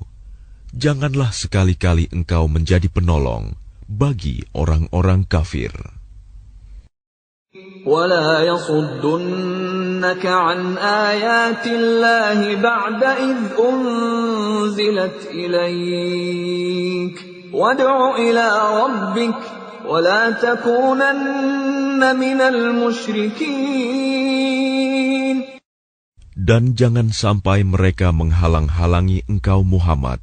janganlah sekali-kali engkau menjadi penolong bagi orang-orang kafir. وَلَا يَصُدُّنَّكَ عَنْ آيَاتِ اللَّهِ بَعْدَ إِذْ أُنْزِلَتْ إِلَيْكَ وَادْعُ إِلَى رَبِّكَ وَلَا تَكُونَنَّ مِنَ الْمُشْرِكِينَ. Dan jangan sampai mereka menghalang-halangi engkau Muhammad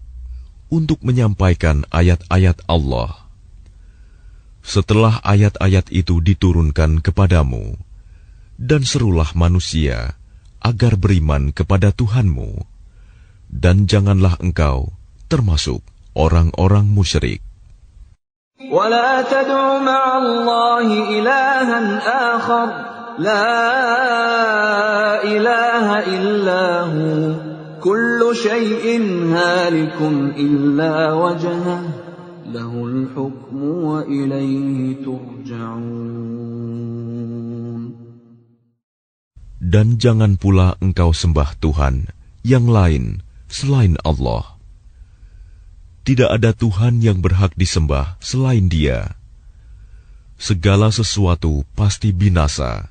untuk menyampaikan ayat-ayat Allah. Setelah ayat-ayat itu diturunkan kepadamu, dan serulah manusia agar beriman kepada Tuhanmu, dan janganlah engkau termasuk orang-orang musyrik. وَلَا تَدْعُ مَعَ اللَّهِ إِلَٰهًا آخَرَ لَا إِلَٰهَ إِلَّا هُوَ كُلُّ شَيْءٍ هَالِكٌ إِلَّا وَجْهَهُ لَهُ الْحُكْمُ وَإِلَيْهِ تُرْجَعُونَ. Dan jangan pula engkau sembah Tuhan yang lain selain Allah. Tidak ada Tuhan yang berhak disembah selain Dia. Segala sesuatu pasti binasa,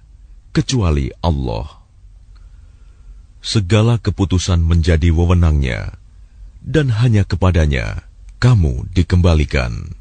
kecuali Allah. Segala keputusan menjadi wewenang-Nya, dan hanya kepadanya kamu dikembalikan.